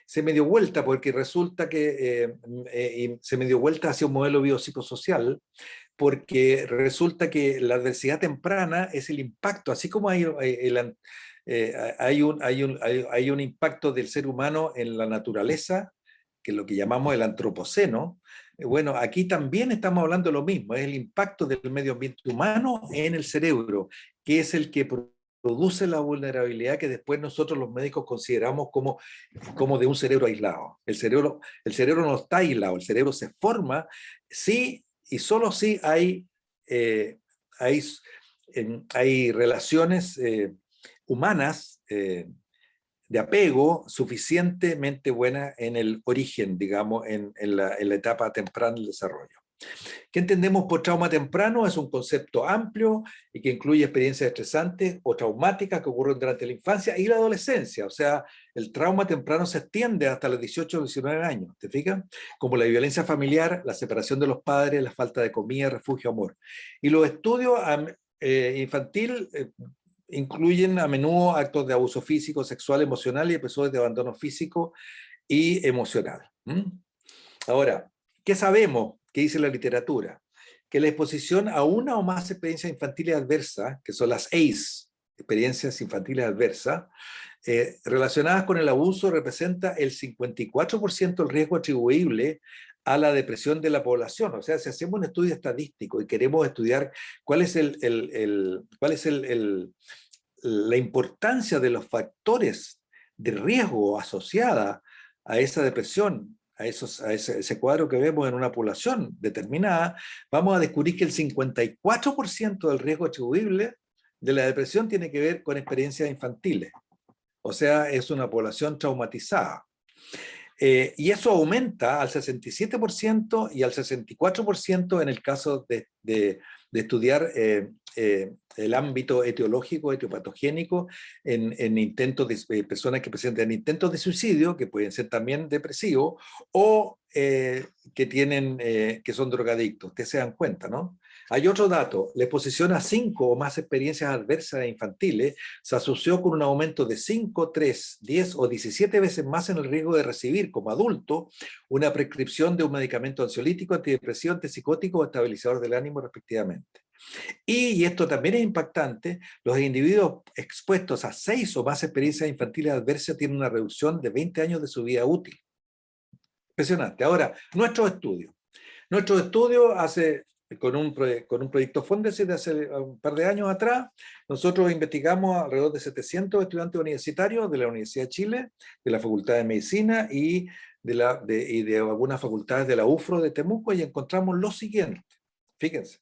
Se me dio vuelta porque resulta que se me dio vuelta hacia un modelo biopsicosocial, porque resulta que la adversidad temprana es el impacto, así como hay un impacto del ser humano en la naturaleza, que es lo que llamamos el antropoceno. Bueno, aquí también estamos hablando de lo mismo, es el impacto del medio ambiente humano en el cerebro, que es el que produce la vulnerabilidad que después nosotros los médicos consideramos como de un cerebro aislado. El cerebro no está aislado, el cerebro se forma, sí y solo si hay relaciones humanas de apego suficientemente buenas en el origen, digamos, en la etapa temprana del desarrollo. ¿Qué entendemos por trauma temprano? Es un concepto amplio y que incluye experiencias estresantes o traumáticas que ocurren durante la infancia y la adolescencia. O sea, el trauma temprano se extiende hasta los 18 o 19 años, ¿te fijas? Como la violencia familiar, la separación de los padres, la falta de comida, refugio, amor. Y los estudios infantil incluyen a menudo actos de abuso físico, sexual, emocional y episodios de abandono físico y emocional. Ahora, ¿qué sabemos? ¿Qué dice la literatura? Que la exposición a una o más experiencias infantiles adversas, que son las ACE, experiencias infantiles adversas, relacionadas con el abuso, representa el 54% del riesgo atribuible a la depresión de la población. O sea, si hacemos un estudio estadístico y queremos estudiar cuál es la importancia de los factores de riesgo asociada a esa depresión, a ese cuadro que vemos en una población determinada, vamos a descubrir que el 54% del riesgo atribuible de la depresión tiene que ver con experiencias infantiles. O sea, es una población traumatizada. Y eso aumenta al 67% y al 64% en el caso de estudiar el ámbito etiológico, etiopatogénico, en intentos de personas que presentan intentos de suicidio, que pueden ser también depresivos, o que son drogadictos. Ustedes se dan cuenta, ¿no? Hay otro dato: la exposición a 5 o más experiencias adversas infantiles se asoció con un aumento de 5, 3, 10 o 17 veces más en el riesgo de recibir como adulto una prescripción de un medicamento ansiolítico, antidepresivo, antipsicótico o estabilizador del ánimo respectivamente. Y esto también es impactante: los individuos expuestos a 6 o más experiencias infantiles adversas tienen una reducción de 20 años de su vida útil. Impresionante. Ahora, nuestros estudios. Con un proyecto Fondesit de hace un par de años atrás, nosotros investigamos alrededor de 700 estudiantes universitarios de la Universidad de Chile, de la Facultad de Medicina y de algunas facultades de la UFRO de Temuco, y encontramos lo siguiente. Fíjense.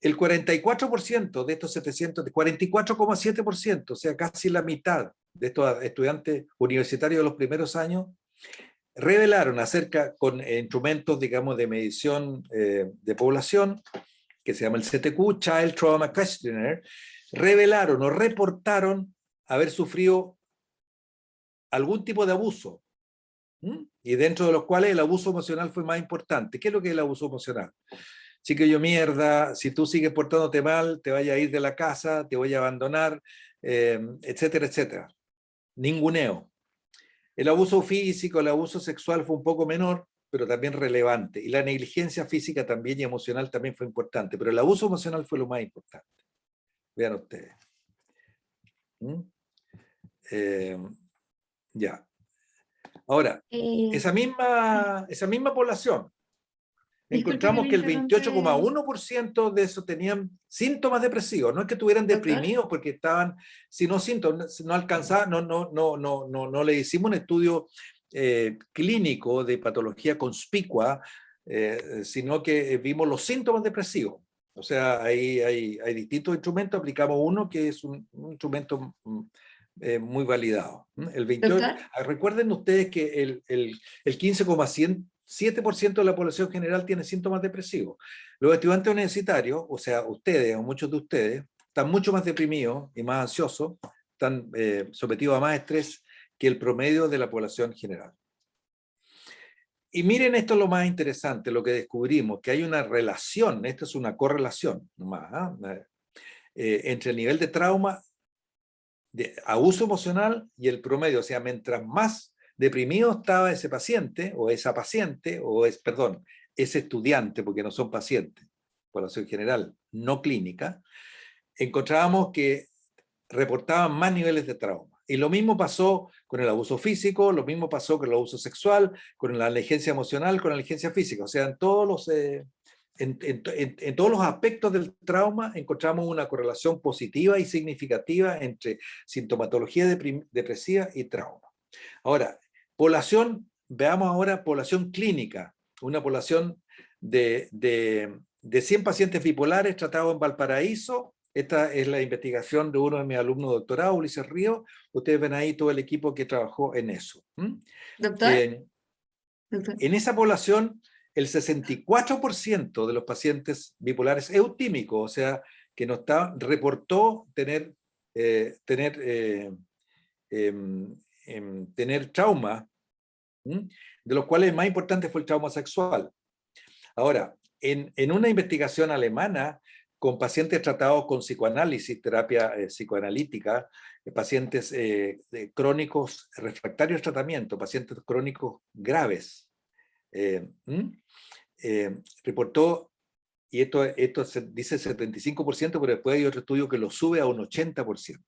El 44% de estos 700, 44,7%, o sea, casi la mitad de estos estudiantes universitarios de los primeros años, revelaron con instrumentos, digamos, de medición de población, que se llama el CTQ, Child Trauma Questionnaire, revelaron o reportaron haber sufrido algún tipo de abuso, y dentro de los cuales el abuso emocional fue más importante. ¿Qué es lo que es el abuso emocional? Chiquillo mierda, si tú sigues portándote mal, te vaya a ir de la casa, te voy a abandonar, etcétera, etcétera. Ninguneo. El abuso físico, el abuso sexual fue un poco menor, pero también relevante. Y la negligencia física también y emocional también fue importante, pero el abuso emocional fue lo más importante. Vean ustedes. Ya. Ahora, esa misma población, Disculpe que encontramos le que el interrumpe. 28,1% de eso tenían síntomas depresivos. No es que estuvieran deprimidos porque estaban, sino síntomas, no alcanzaban, no le hicimos un estudio clínico de patología conspicua, sino que vimos los síntomas depresivos. O sea, hay distintos instrumentos, aplicamos uno que es un instrumento muy validado. El 28, recuerden ustedes que el 15,7% de la población general tiene síntomas depresivos. Los estudiantes universitarios, o sea, ustedes o muchos de ustedes, están mucho más deprimidos y más ansiosos, están sometidos a más estrés que el promedio de la población general. Y miren, esto es lo más interesante, lo que descubrimos, que hay una relación, esto es una correlación nomás, entre el nivel de trauma, de abuso emocional y el promedio. O sea, mientras más deprimido estaba ese paciente, o esa paciente, ese estudiante, porque no son pacientes, población general, no clínica, encontrábamos que reportaban más niveles de trauma. Y lo mismo pasó con el abuso físico, lo mismo pasó con el abuso sexual, con la negligencia emocional, con la negligencia física. O sea, en todos los aspectos del trauma encontramos una correlación positiva y significativa entre sintomatología depresiva y trauma. Ahora, veamos ahora población clínica, una población de 100 pacientes bipolares tratados en Valparaíso. Esta es la investigación de uno de mis alumnos de doctorado, Ulises Ríos. Ustedes ven ahí todo el equipo que trabajó en eso. ¿Doctor? En esa población, el 64% de los pacientes bipolares eutímicos, o sea, que no estaban, reportó tener trauma, de los cuales el más importante fue el trauma sexual. Ahora, en una investigación alemana con pacientes tratados con psicoanálisis, terapia psicoanalítica, pacientes crónicos refractarios al tratamiento, pacientes crónicos graves, reportó, y esto se dice 75%, pero después hay otro estudio que lo sube a un 80%.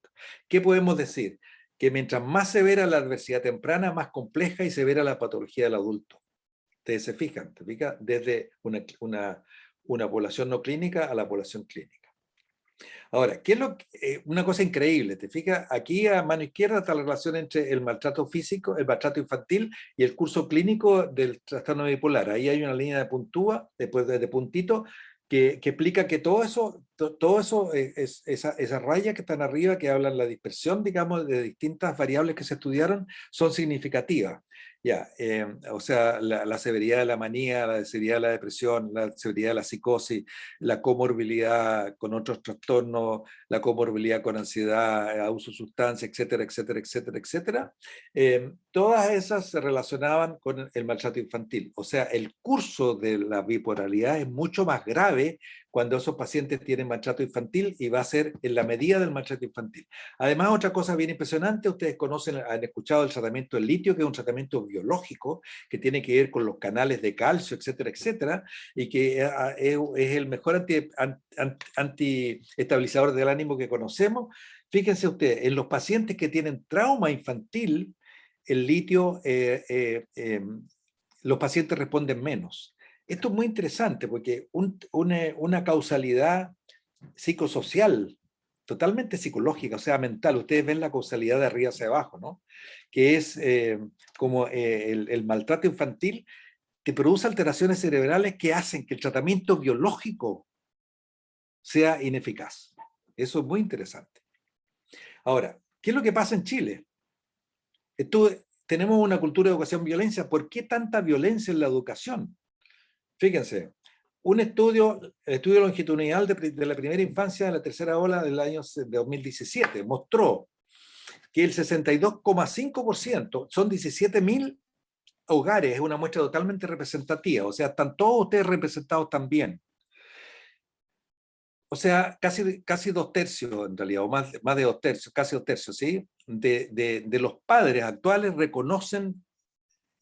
¿Qué podemos decir? Que mientras más severa la adversidad temprana, más compleja y severa la patología del adulto. Ustedes se fijan, desde una población no clínica a la población clínica. Ahora, ¿qué es una cosa increíble? ¿Te fijas? Aquí a mano izquierda está la relación entre el maltrato físico, el maltrato infantil y el curso clínico del trastorno bipolar. Ahí hay una línea de puntúa, después de puntito, que explica que todo eso, esas rayas que están arriba, que hablan la dispersión, digamos, de distintas variables que se estudiaron, son significativas. Ya, o sea, la severidad de la manía, la severidad de la depresión, la severidad de la psicosis, la comorbilidad con otros trastornos, la comorbilidad con ansiedad, abuso de sustancias, etcétera, etcétera, etcétera, etcétera. Todas esas se relacionaban con el maltrato infantil. O sea, el curso de la bipolaridad es mucho más grave cuando esos pacientes tienen maltrato infantil y va a ser en la medida del maltrato infantil. Además, otra cosa bien impresionante, ustedes conocen, han escuchado el tratamiento del litio, que es un tratamiento biológico que tiene que ver con los canales de calcio, etcétera, etcétera, y que es el mejor antiestabilizador del ánimo que conocemos. Fíjense ustedes, en los pacientes que tienen trauma infantil, el litio, los pacientes responden menos. Esto es muy interesante porque una causalidad psicosocial, totalmente psicológica, o sea, mental. Ustedes ven la causalidad de arriba hacia abajo, ¿no? Que es como el maltrato infantil que produce alteraciones cerebrales que hacen que el tratamiento biológico sea ineficaz. Eso es muy interesante. Ahora, ¿qué es lo que pasa en Chile? Tenemos una cultura de educación violencia. ¿Por qué tanta violencia en la educación? Fíjense, un estudio longitudinal de la primera infancia de la tercera ola del año 2017 mostró que el 62,5%, son 17.000 hogares, es una muestra totalmente representativa, o sea, están todos ustedes representados también. O sea, casi 2/3 en realidad, o más de 2/3, casi 2/3, ¿sí? De los padres actuales reconocen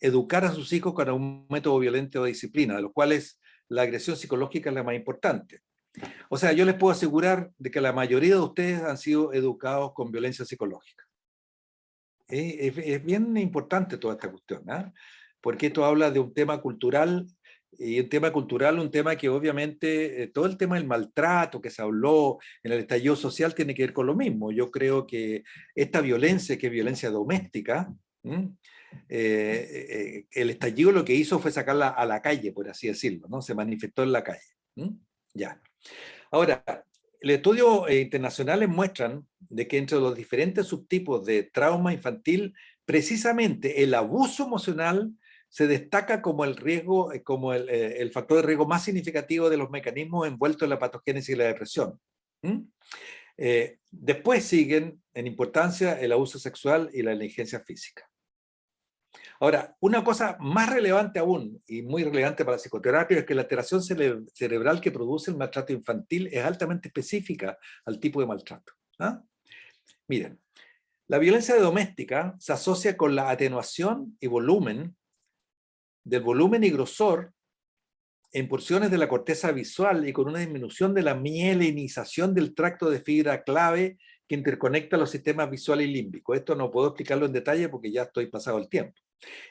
educar a sus hijos con un método violento o disciplina, de los cuales la agresión psicológica es la más importante. O sea, yo les puedo asegurar de que la mayoría de ustedes han sido educados con violencia psicológica. Es bien importante toda esta cuestión, ¿eh? Porque esto habla de un tema cultural, y un tema que obviamente, todo el tema del maltrato que se habló en el estallido social tiene que ver con lo mismo. Yo creo que esta violencia, que es violencia doméstica, el estallido lo que hizo fue sacarla a la calle, por así decirlo, ¿no? Se manifestó en la calle. Ya. Ahora, los estudios internacionales muestran de que entre los diferentes subtipos de trauma infantil, precisamente el abuso emocional se destaca como el riesgo, como el factor de riesgo más significativo de los mecanismos envueltos en la patogénesis y la depresión. Después siguen en importancia el abuso sexual y la negligencia física. Ahora, una cosa más relevante aún, y muy relevante para la psicoterapia, es que la alteración cerebral que produce el maltrato infantil es altamente específica al tipo de maltrato. ¿Ah? Miren, la violencia doméstica se asocia con la atenuación y volumen del volumen y grosor en porciones de la corteza visual y con una disminución de la mielinización del tracto de fibra clave que interconecta los sistemas visual y límbico. Esto no puedo explicarlo en detalle porque ya estoy pasado el tiempo.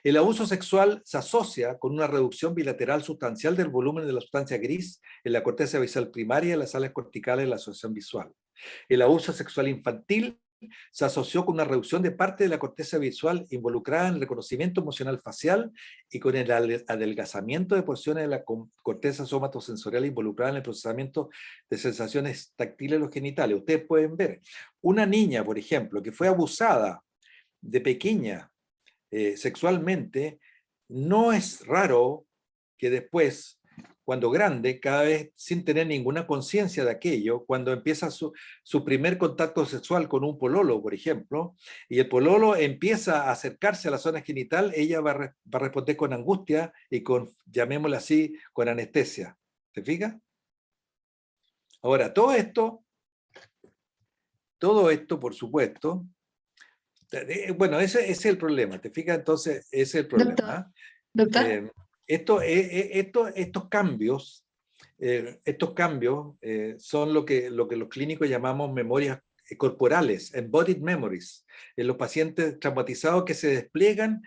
El abuso sexual se asocia con una reducción bilateral sustancial del volumen de la sustancia gris en la corteza visual primaria y en las salas corticales de la asociación visual. El abuso sexual infantil se asoció con una reducción de parte de la corteza visual involucrada en el reconocimiento emocional facial y con el adelgazamiento de porciones de la corteza somatosensorial involucrada en el procesamiento de sensaciones táctiles de los genitales. Ustedes pueden ver, una niña, por ejemplo, que fue abusada de pequeña sexualmente, no es raro que después, cuando grande, cada vez sin tener ninguna conciencia de aquello, cuando empieza su primer contacto sexual con un pololo, por ejemplo, y el pololo empieza a acercarse a la zona genital, ella va a responder con angustia y con, llamémoslo así, con anestesia. ¿Te fijas? Ahora, todo esto, por supuesto, bueno, ese es el problema, ¿te fijas? Entonces, ese es el problema. Doctor. Estos cambios son lo que los clínicos llamamos memorias corporales, embodied memories, en los pacientes traumatizados que se despliegan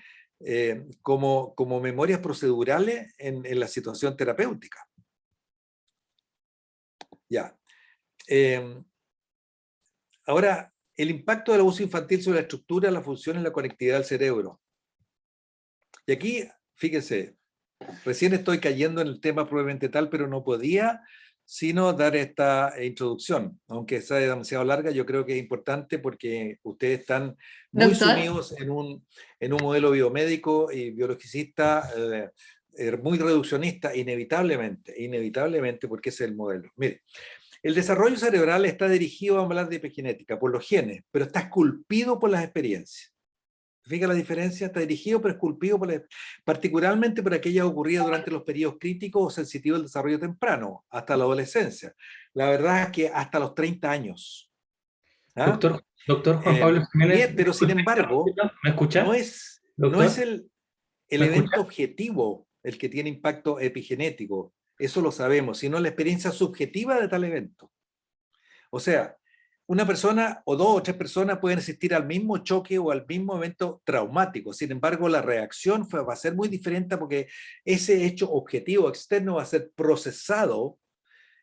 como memorias procedurales en la situación terapéutica. Ya. Ahora, el impacto del abuso infantil sobre la estructura, la función y la conectividad del cerebro. Y aquí, fíjense, recién estoy cayendo en el tema probablemente tal, pero no podía sino dar esta introducción. Aunque sea demasiado larga, yo creo que es importante porque ustedes están muy Doctor, sumidos en un modelo biomédico y biologicista muy reduccionista, inevitablemente, porque ese es el modelo. Mire, el desarrollo cerebral está dirigido, vamos a hablar de epigenética, por los genes, pero está esculpido por las experiencias. Fíjate la diferencia, está dirigido pero esculpido particularmente por aquella ocurrida durante los periodos críticos o sensitivos del desarrollo temprano, hasta la adolescencia. La verdad es que hasta los 30 años. ¿Ah? Doctor Juan Pablo Jiménez, Bien, pero sin embargo, ¿me escucha? no es Doctor, el ¿me evento escucha? objetivo el que tiene impacto epigenético, eso lo sabemos, sino la experiencia subjetiva de tal evento. O sea, una persona o dos o tres personas pueden asistir al mismo choque o al mismo evento traumático. Sin embargo, la reacción va a ser muy diferente porque ese hecho objetivo externo va a ser procesado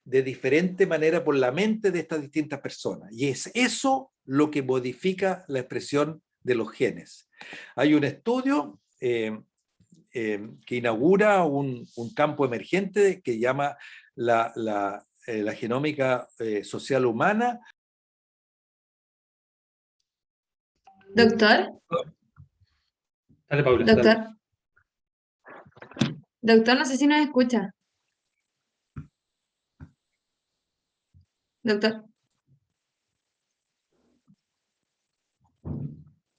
de diferente manera por la mente de estas distintas personas. Y es eso lo que modifica la expresión de los genes. Hay un estudio que inaugura un campo emergente que llama la genómica social humana. doctor, Dale, Paula, doctor, dale. doctor, no sé si nos escucha. Doctor.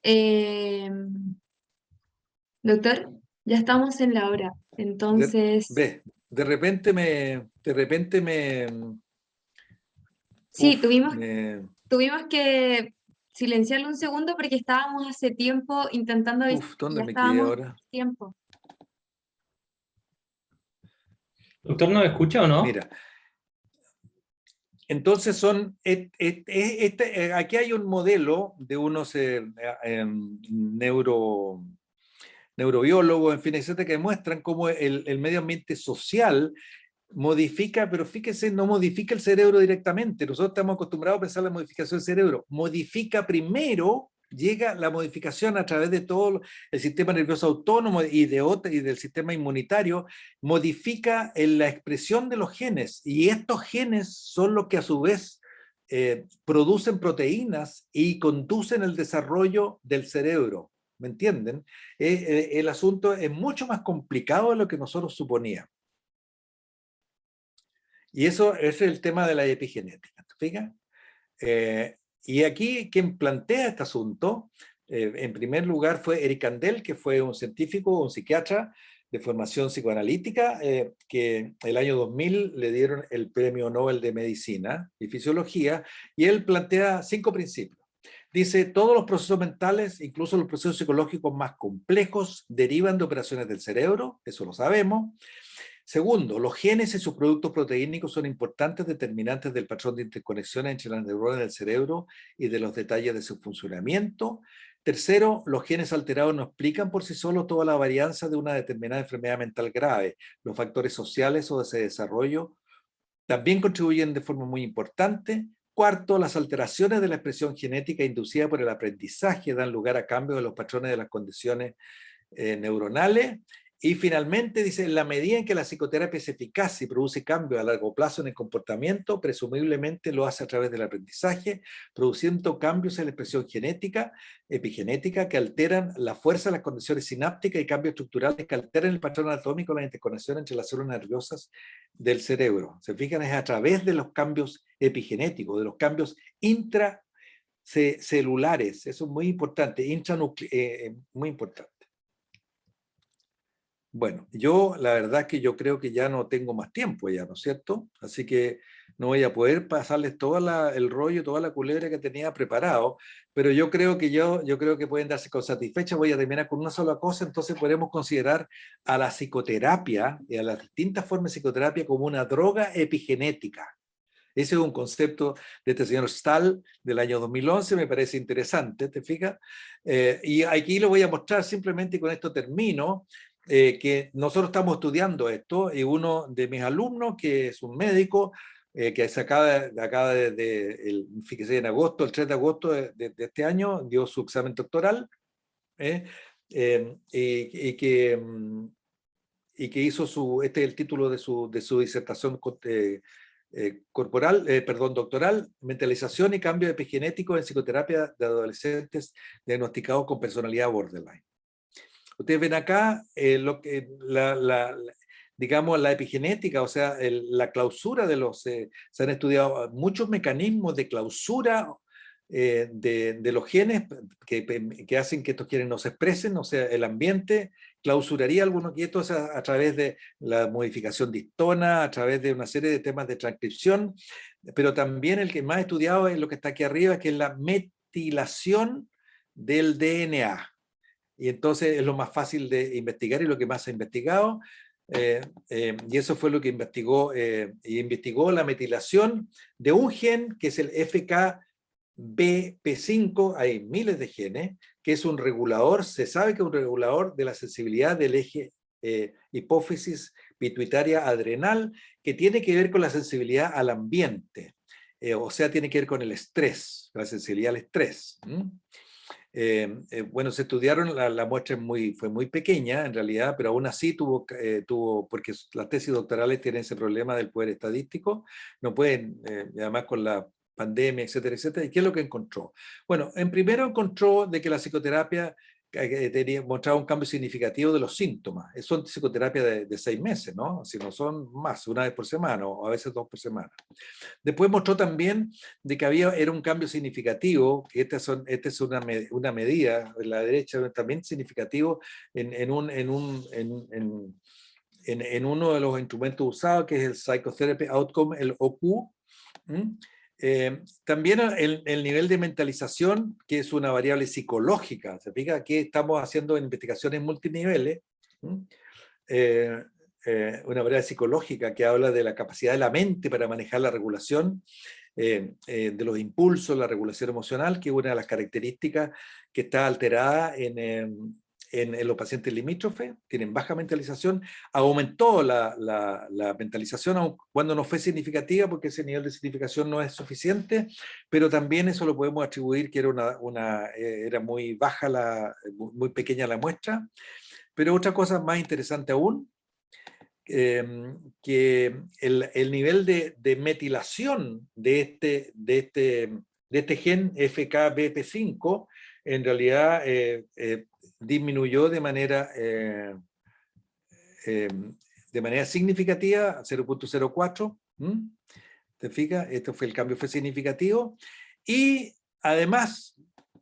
Eh, doctor, ya estamos en la hora, entonces, Ve, de repente me, sí, uf, tuvimos que silenciarlo un segundo porque estábamos hace tiempo intentando avisar y ¿dónde ya me quedé estábamos ahora? en tiempo. Doctor, ¿nos escucha o no? Mira, entonces aquí hay un modelo de unos neurobiólogos, en fin, etcétera, que demuestran cómo el medio ambiente social modifica, pero fíjese, no modifica el cerebro directamente. Nosotros estamos acostumbrados a pensar la modificación del cerebro. Modifica primero, llega la modificación a través de todo el sistema nervioso autónomo y del sistema inmunitario, modifica la expresión de los genes. Y estos genes son los que a su vez producen proteínas y conducen el desarrollo del cerebro. ¿Me entienden? El asunto es mucho más complicado de lo que nosotros suponíamos. Y eso es el tema de la epigenética, ¿te fijas? Y aquí quien plantea este asunto, en primer lugar fue Eric Kandel, que fue un científico, un psiquiatra de formación psicoanalítica, que el año 2000 le dieron el Premio Nobel de Medicina y Fisiología, y él plantea 5 principios. Dice, todos los procesos mentales, incluso los procesos psicológicos más complejos, derivan de operaciones del cerebro, eso lo sabemos. Segundo, los genes y sus productos proteínicos son importantes determinantes del patrón de interconexiones entre las neuronas del cerebro y de los detalles de su funcionamiento. Tercero, los genes alterados no explican por sí solos toda la varianza de una determinada enfermedad mental grave. Los factores sociales o de ese desarrollo también contribuyen de forma muy importante. Cuarto, las alteraciones de la expresión genética inducida por el aprendizaje dan lugar a cambios de los patrones de las condiciones neuronales. Y finalmente dice, en la medida en que la psicoterapia es eficaz y produce cambios a largo plazo en el comportamiento, presumiblemente lo hace a través del aprendizaje, produciendo cambios en la expresión genética, epigenética, que alteran la fuerza de las condiciones sinápticas y cambios estructurales que alteran el patrón anatómico de la interconexión entre las células nerviosas del cerebro. Se fijan, es a través de los cambios epigenéticos, de los cambios intracelulares, eso es muy importante, muy importante. Bueno, yo la verdad que yo creo que ya no tengo más tiempo ya, ¿no es cierto? Así que no voy a poder pasarles todo el rollo, toda la culebra que tenía preparado, pero yo creo que pueden darse con satisfechos. Voy a terminar con una sola cosa, entonces podemos considerar a la psicoterapia y a las distintas formas de psicoterapia como una droga epigenética. Ese es un concepto de este señor Stahl del año 2011, me parece interesante, ¿te fijas? Y aquí lo voy a mostrar simplemente, con esto termino, que nosotros estamos estudiando esto y uno de mis alumnos, que es un médico, que se acaba fíjese, en agosto, el 3 de agosto de este año, dio su examen doctoral, y que hizo este es el título de su disertación doctoral, mentalización y cambio epigenético en psicoterapia de adolescentes diagnosticados con personalidad borderline. Ustedes ven acá digamos, la epigenética, o sea, la clausura de los... se han estudiado muchos mecanismos de clausura de los genes que hacen que estos genes no se expresen, o sea, el ambiente clausuraría algunos quietos a través de la modificación de histona, a través de una serie de temas de transcripción, pero también el que más estudiado es lo que está aquí arriba, que es la metilación del DNA. Y entonces es lo más fácil de investigar y lo que más se ha investigado. Y eso fue lo que investigó la metilación de un gen que es el FKBP5, hay miles de genes, que es un regulador, se sabe que es un regulador de la sensibilidad del eje hipófisis pituitaria adrenal, que tiene que ver con la sensibilidad al ambiente, o sea, tiene que ver con el estrés, la sensibilidad al estrés. Bueno, se estudiaron, la muestra fue muy pequeña en realidad, pero aún así porque las tesis doctorales tienen ese problema del poder estadístico, no pueden, además con la pandemia, etcétera, etcétera. ¿Y qué es lo que encontró? Bueno, en primero encontró de que la psicoterapia mostraba un cambio significativo de los síntomas. Son psicoterapia de 6 meses, ¿no? Si no son más, una vez por semana o a veces 2 por semana. Después mostró también de que era un cambio significativo, que esta es una medida de la derecha también significativo en uno de los instrumentos usados, que es el Psychotherapy Outcome, el OQ. También el nivel de mentalización, que es una variable psicológica. Se fija, aquí estamos haciendo investigaciones multiniveles. Una variable psicológica que habla de la capacidad de la mente para manejar la regulación de los impulsos, la regulación emocional, que es una de las características que está alterada en los pacientes limítrofes, tienen baja mentalización. Aumentó la mentalización, aun cuando no fue significativa, porque ese nivel de significación no es suficiente, pero también eso lo podemos atribuir que era muy baja, muy pequeña la muestra. Pero otra cosa más interesante aún, que el nivel de metilación de este gen FKBP5 en realidad disminuyó de manera significativa, 0.04. ¿Te fijas? Cambio fue significativo. Y además,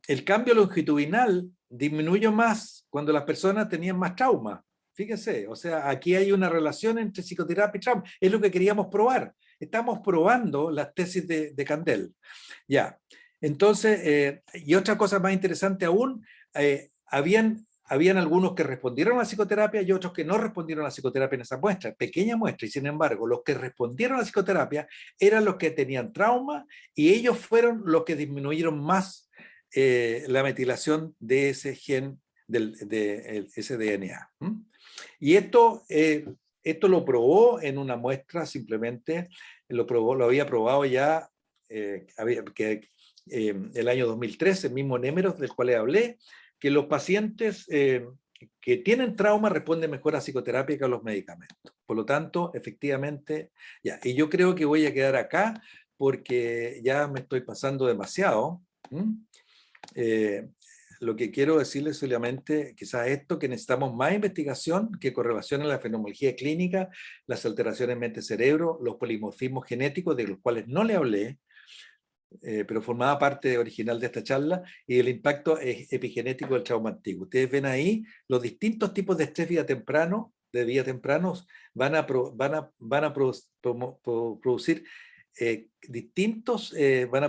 el cambio longitudinal disminuyó más cuando las personas tenían más trauma. Fíjense, o sea, aquí hay una relación entre psicoterapia y trauma. Es lo que queríamos probar. Estamos probando las tesis de Kandel. Ya. Entonces, y otra cosa más interesante aún, habían algunos que respondieron a la psicoterapia y otros que no respondieron a la psicoterapia en esa muestra, pequeña muestra, y sin embargo, los que respondieron a la psicoterapia eran los que tenían trauma y ellos fueron los que disminuyeron más la metilación de ese gen, ese DNA. Y esto lo probó en una muestra, simplemente lo había probado ya el año 2013, el mismo Némeros del cual hablé, que los pacientes que tienen trauma responden mejor a psicoterapia que a los medicamentos. Por lo tanto, efectivamente, ya. Y yo creo que voy a quedar acá porque ya me estoy pasando demasiado. Lo que quiero decirles solamente, quizás esto, que necesitamos más investigación que correlación en la fenomenología clínica, las alteraciones mente-cerebro, los polimorfismos genéticos, de los cuales no le hablé, pero formaba parte original de esta charla, y el impacto epigenético del trauma antiguo. Ustedes ven ahí los distintos tipos de estrés de vida tempranos van a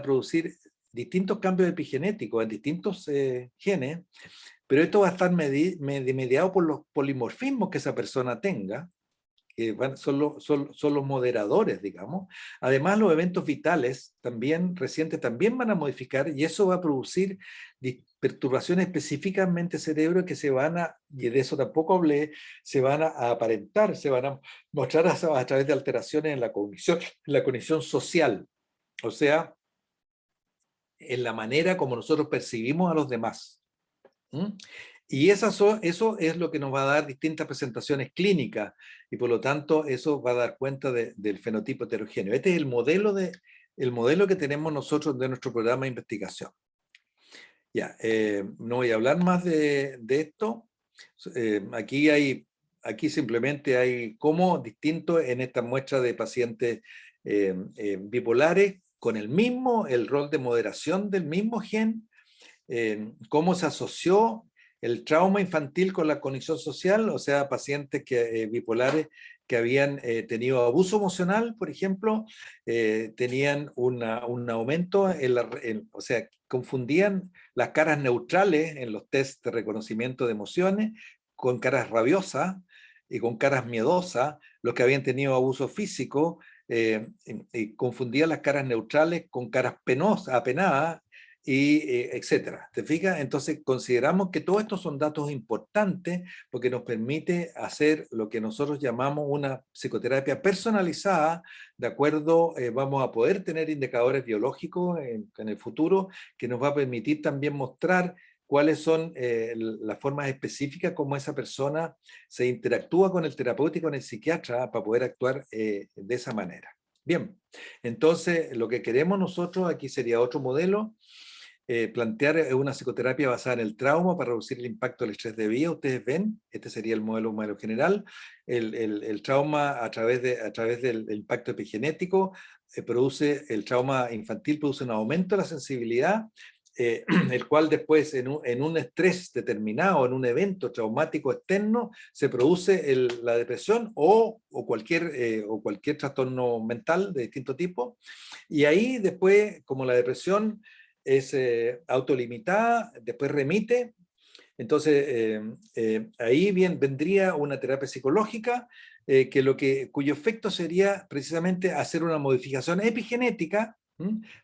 producir distintos cambios epigenéticos en distintos genes, pero esto va a estar mediado por los polimorfismos que esa persona tenga, que son los moderadores, digamos. Además, los eventos vitales recientes también van a modificar, y eso va a producir perturbaciones específicamente cerebro que y de eso tampoco hablé, se van a aparentar, se van a mostrar a través de alteraciones en la cognición social, o sea, en la manera como nosotros percibimos a los demás. Y eso es lo que nos va a dar distintas presentaciones clínicas y por lo tanto eso va a dar cuenta del fenotipo heterogéneo. Este es el modelo que tenemos nosotros de nuestro programa de investigación. Ya, no voy a hablar más de esto. Aquí simplemente hay cómo distinto en esta muestra de pacientes bipolares con el rol de moderación del mismo gen, cómo se asoció el trauma infantil con la cognición social, o sea, pacientes bipolares que habían tenido abuso emocional, por ejemplo, tenían un aumento, o sea, confundían las caras neutrales en los test de reconocimiento de emociones con caras rabiosas y con caras miedosas, los que habían tenido abuso físico, y confundían las caras neutrales con caras penosas, apenadas, etcétera. ¿Te fijas? Entonces consideramos que todos estos son datos importantes porque nos permite hacer lo que nosotros llamamos una psicoterapia personalizada. De acuerdo, vamos a poder tener indicadores biológicos en el futuro que nos va a permitir también mostrar cuáles son las formas específicas como esa persona se interactúa con el terapeuta y con el psiquiatra para poder actuar de esa manera. Bien, entonces lo que queremos nosotros aquí sería otro modelo, plantear una psicoterapia basada en el trauma para reducir el impacto del estrés de vida. Ustedes ven, este sería el modelo general, el trauma a través del impacto epigenético, el trauma infantil produce un aumento de la sensibilidad, el cual después en un estrés determinado, en un evento traumático externo, se produce la depresión o cualquier trastorno mental de distinto tipo. Y ahí después, como la depresión es autolimitada, después remite, entonces ahí vendría una terapia psicológica cuyo efecto sería precisamente hacer una modificación epigenética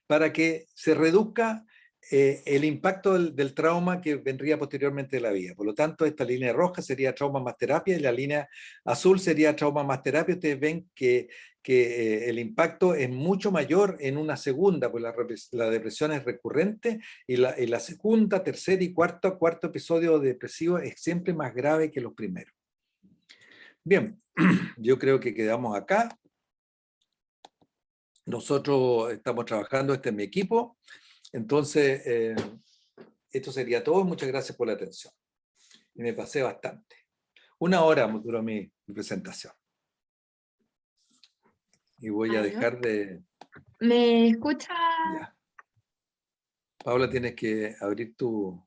para que se reduzca el impacto del trauma que vendría posteriormente de la vida. Por lo tanto, esta línea roja sería trauma más terapia y la línea azul sería trauma más terapia. Ustedes ven que el impacto es mucho mayor en una segunda, pues la depresión es recurrente y la segunda, tercer y cuarto episodio depresivo es siempre más grave que los primeros. Bien, yo creo que quedamos acá. Nosotros estamos trabajando, este es mi equipo. Entonces, esto sería todo. Muchas gracias por la atención. Y me pasé bastante. 1 hora duró mi presentación. Y voy a dejar de... ¿Me escucha? Ya. Paula, tienes que abrir tu...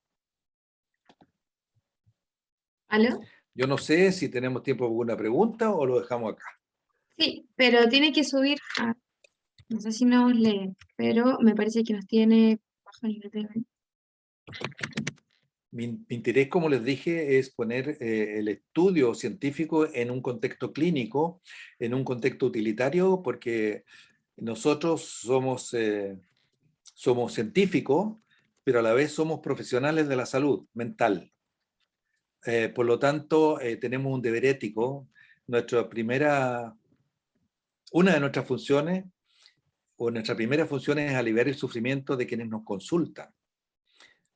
¿Aló? Yo no sé si tenemos tiempo para alguna pregunta o lo dejamos acá. Sí, pero tiene que subir a... No sé si nos lee, pero me parece que nos tiene bajo nivel de... Mi interés, como les dije, es poner el estudio científico en un contexto clínico, en un contexto utilitario, porque nosotros somos científicos, pero a la vez somos profesionales de la salud mental. Por lo tanto, tenemos un deber ético. Una de nuestras funciones, o nuestra primera función es aliviar el sufrimiento de quienes nos consultan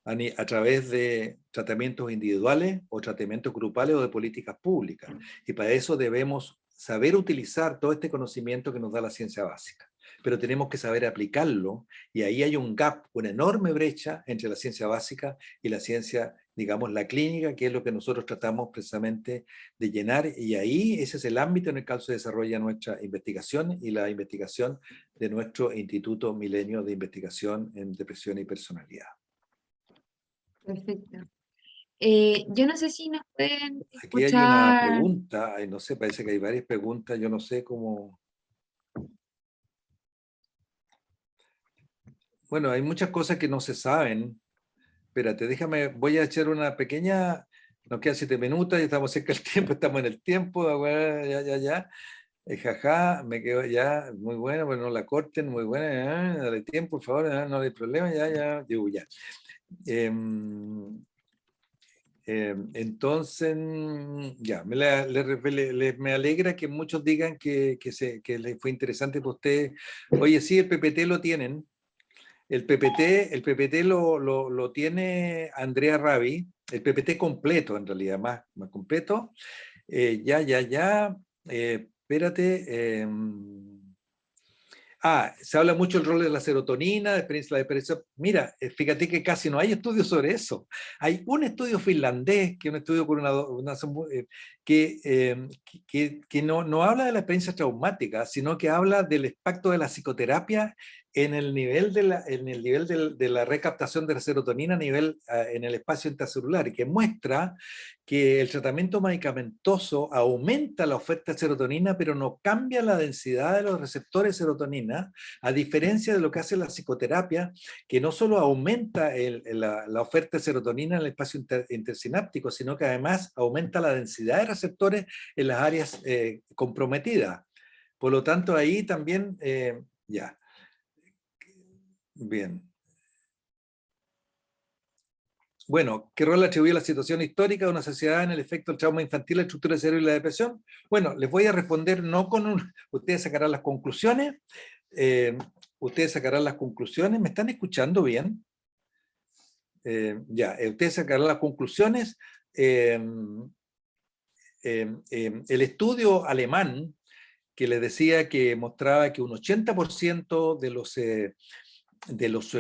a través de tratamientos individuales o tratamientos grupales o de políticas públicas. Y para eso debemos saber utilizar todo este conocimiento que nos da la ciencia básica. Pero tenemos que saber aplicarlo y ahí hay un gap, una enorme brecha entre la ciencia básica y la ciencia, digamos, la clínica, que es lo que nosotros tratamos precisamente de llenar. Y ahí ese es el ámbito en el cual se desarrolla nuestra investigación y la investigación de nuestro Instituto Milenio de Investigación en Depresión y Personalidad. Perfecto. Yo no sé si nos pueden Aquí hay una escuchar. pregunta, no sé, parece que hay varias preguntas, yo no sé cómo... Bueno, hay muchas cosas que no se saben. Espérate, voy a echar una pequeña... Nos quedan 7 minutos y estamos cerca del tiempo, estamos en el tiempo, ya. Jaja, me quedo ya, muy bueno, pero no la corten, muy buena, dale tiempo, por favor, no hay problema, digo ya. Entonces, ya, me alegra que muchos digan que les fue interesante para ustedes. Oye, sí, el PPT lo tienen. El PPT lo tiene Andrea Ravi, el PPT completo en realidad, más completo. Espérate. Se habla mucho del rol de la serotonina, de la depresión. Mira, fíjate que casi no hay estudios sobre eso. Hay un estudio finlandés, que es un estudio con que no habla de la experiencia traumática, sino que habla del impacto de la psicoterapia en el nivel de la recaptación de la serotonina en el espacio intracelular, y que muestra que el tratamiento medicamentoso aumenta la oferta de serotonina, pero no cambia la densidad de los receptores de serotonina, a diferencia de lo que hace la psicoterapia, que no solo aumenta la oferta de serotonina en el espacio intersináptico, sino que además aumenta la densidad de receptores en las áreas comprometidas. Por lo tanto, ahí también, ya. Bien. Bueno, ¿qué rol atribuye la situación histórica de una sociedad en el efecto del trauma infantil, la estructura del cerebro y la depresión? Bueno, les voy a responder no con un... Ustedes sacarán las conclusiones. Ustedes sacarán las conclusiones. ¿Me están escuchando bien? Ustedes sacarán las conclusiones. El estudio alemán que les decía que mostraba que un 80% de los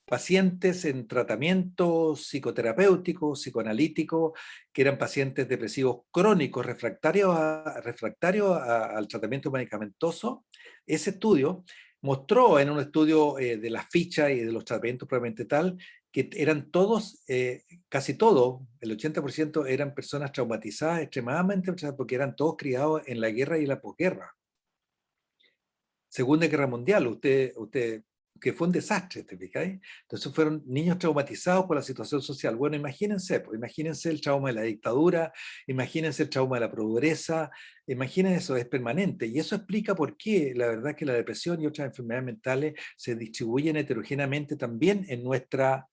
pacientes en tratamiento psicoterapéutico, psicoanalítico, que eran pacientes depresivos crónicos refractarios al tratamiento medicamentoso, ese estudio mostró en un estudio de las fichas y de los tratamientos propiamente tal, que eran todos, casi todos, el 80% eran personas traumatizadas, extremadamente traumatizadas, porque eran todos criados en la guerra y la posguerra. Segunda Guerra Mundial, que fue un desastre, ¿te fijáis? Entonces fueron niños traumatizados por la situación social. Bueno, imagínense el trauma de la dictadura, imagínense el trauma de la pobreza, imaginen eso, es permanente. Y eso explica por qué la verdad es que la depresión y otras enfermedades mentales se distribuyen heterogéneamente también en nuestra...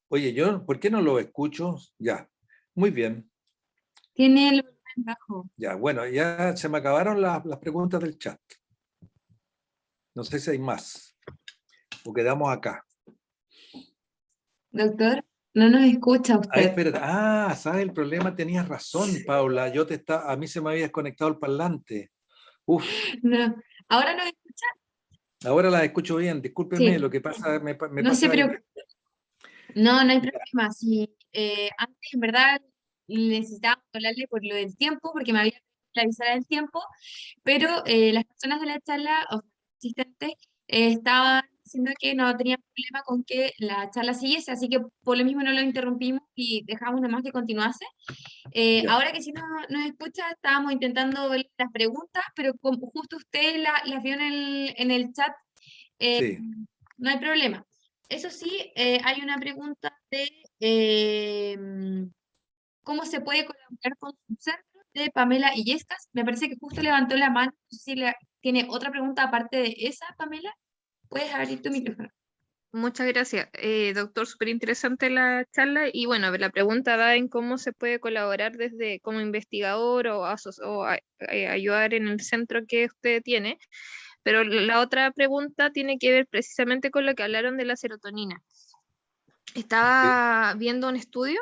Oye, ¿por qué no lo escucho? Ya, muy bien. Tiene el volumen bajo. Ya, bueno, ya se me acabaron las preguntas del chat. No sé si hay más. O quedamos acá. Doctor, no nos escucha usted. Espérate. ¿Sabes el problema? Tenías razón, Paula. A mí se me había desconectado el parlante. Uf. No. ¿Ahora nos escucha? Ahora la escucho bien. Discúlpenme, Sí. lo que pasa, me No se pasa... preocupe. No hay problema. Sí, antes, en verdad, necesitaba hablarle por lo del tiempo, porque me había avisado el tiempo, pero las personas de la charla, o asistentes, estaban diciendo que no tenían problema con que la charla siguiese, así que por lo mismo no lo interrumpimos y dejamos nomás que continuase. Ahora que sí nos escucha, estábamos intentando ver las preguntas, pero como justo usted las vio en el chat, Sí. no hay problema. Eso sí, hay una pregunta de cómo se puede colaborar con su centro, de Pamela Illescas. Me parece que justo levantó la mano. No sé si tiene otra pregunta aparte de esa, Pamela. Puedes abrir tu micrófono. Muchas gracias, doctor. Súper interesante la charla. Y bueno, la pregunta va en cómo se puede colaborar desde como investigador o ayudar en el centro que usted tiene. Pero la otra pregunta tiene que ver precisamente con lo que hablaron de la serotonina. Estaba viendo un estudio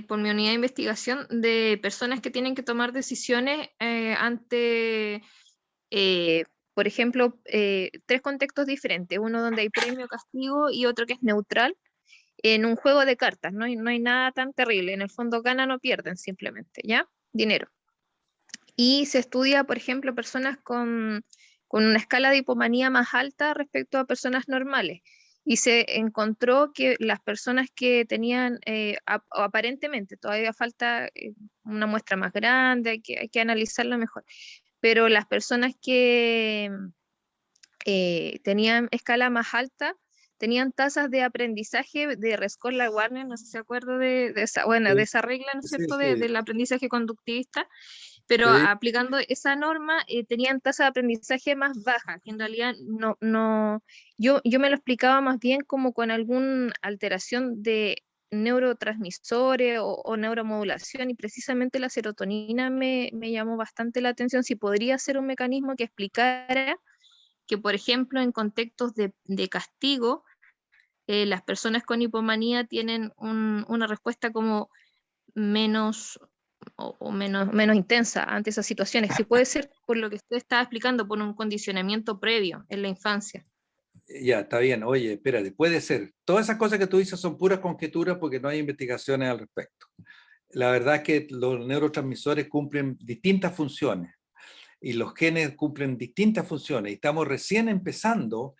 por mi unidad de investigación de personas que tienen que tomar decisiones ante, por ejemplo, tres contextos diferentes, uno donde hay premio, castigo y otro que es neutral, en un juego de cartas. No hay nada tan terrible, en el fondo ganan o pierden simplemente, ¿ya? Dinero. Y se estudia, por ejemplo, personas con una escala de hipomanía más alta respecto a personas normales. Y se encontró que las personas que tenían, aparentemente, todavía falta una muestra más grande, hay que analizarlo mejor, pero las personas que tenían escala más alta tenían tasas de aprendizaje de Rescorla-Warner, no sé si se acuerda de esa, bueno, de esa regla, ¿no es cierto?, del aprendizaje conductivista, pero aplicando esa norma tenían tasas de aprendizaje más bajas, que en realidad yo me lo explicaba más bien como con alguna alteración de neurotransmisores o neuromodulación, y precisamente la serotonina me llamó bastante la atención, si podría ser un mecanismo que explicara que, por ejemplo, en contextos de castigo, las personas con hipomanía tienen una respuesta como menos o menos intensa ante esas situaciones, que puede ser por lo que usted estaba explicando, por un condicionamiento previo en la infancia. Ya, está bien. Oye, espérate, puede ser. Todas esas cosas que tú dices son puras conjeturas porque no hay investigaciones al respecto. La verdad es que los neurotransmisores cumplen distintas funciones y los genes cumplen distintas funciones y estamos recién empezando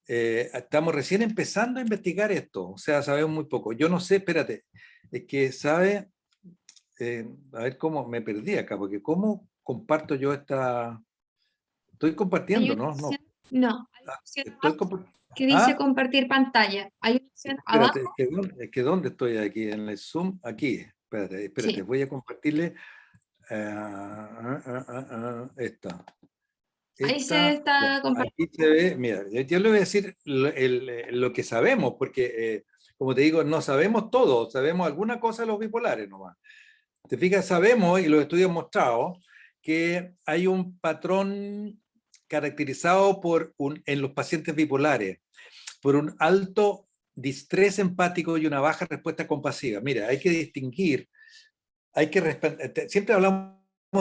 a investigar esto. O sea, sabemos muy poco. Yo no sé, espérate, es que a ver cómo me perdí acá, porque cómo comparto yo esta... Estoy Hay compartiendo, una ¿no? No. opción, no, hay una opción Estoy abajo que dice ¿Ah? compartir pantalla. Hay una opción Espérate, abajo, ¿dónde estoy aquí? En el Zoom, aquí. Espérate, sí, voy a compartirle esta. ahí se Ya, está aquí compartiendo. se ve, mira, yo le voy a decir lo que sabemos, porque como te digo, no sabemos todo, sabemos alguna cosa de los bipolares nomás. Te fijas, sabemos, y los estudios han mostrado, que hay un patrón caracterizado en los pacientes bipolares por un alto distrés empático y una baja respuesta compasiva. Mira, hay que distinguir, siempre hablamos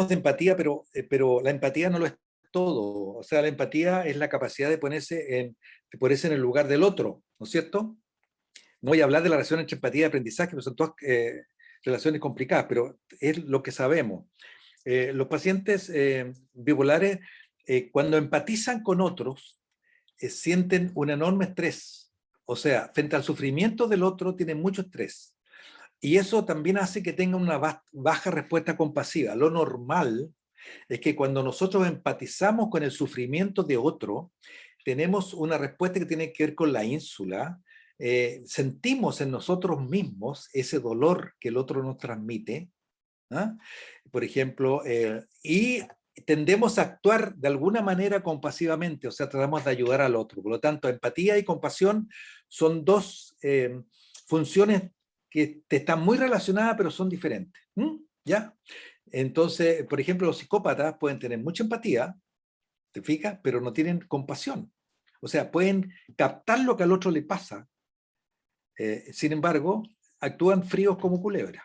de empatía, pero la empatía no lo es todo. O sea, la empatía es la capacidad de ponerse en el lugar del otro, ¿no es cierto? No voy a hablar de la relación entre empatía y aprendizaje, porque son todas relaciones complicadas, pero es lo que sabemos. Los pacientes bipolares, cuando empatizan con otros, sienten un enorme estrés. O sea, frente al sufrimiento del otro, tienen mucho estrés. Y eso también hace que tengan una baja respuesta compasiva. Lo normal es que cuando nosotros empatizamos con el sufrimiento de otro, tenemos una respuesta que tiene que ver con la ínsula. Sentimos en nosotros mismos ese dolor que el otro nos transmite, ¿ah? Por ejemplo, y tendemos a actuar de alguna manera compasivamente, o sea, tratamos de ayudar al otro. Por lo tanto, empatía y compasión son dos funciones que están muy relacionadas, pero son diferentes. ¿Ya? Entonces, por ejemplo, los psicópatas pueden tener mucha empatía, ¿te fijas? Pero no tienen compasión. O sea, pueden captar lo que al otro le pasa. Sin embargo, actúan fríos como culebras.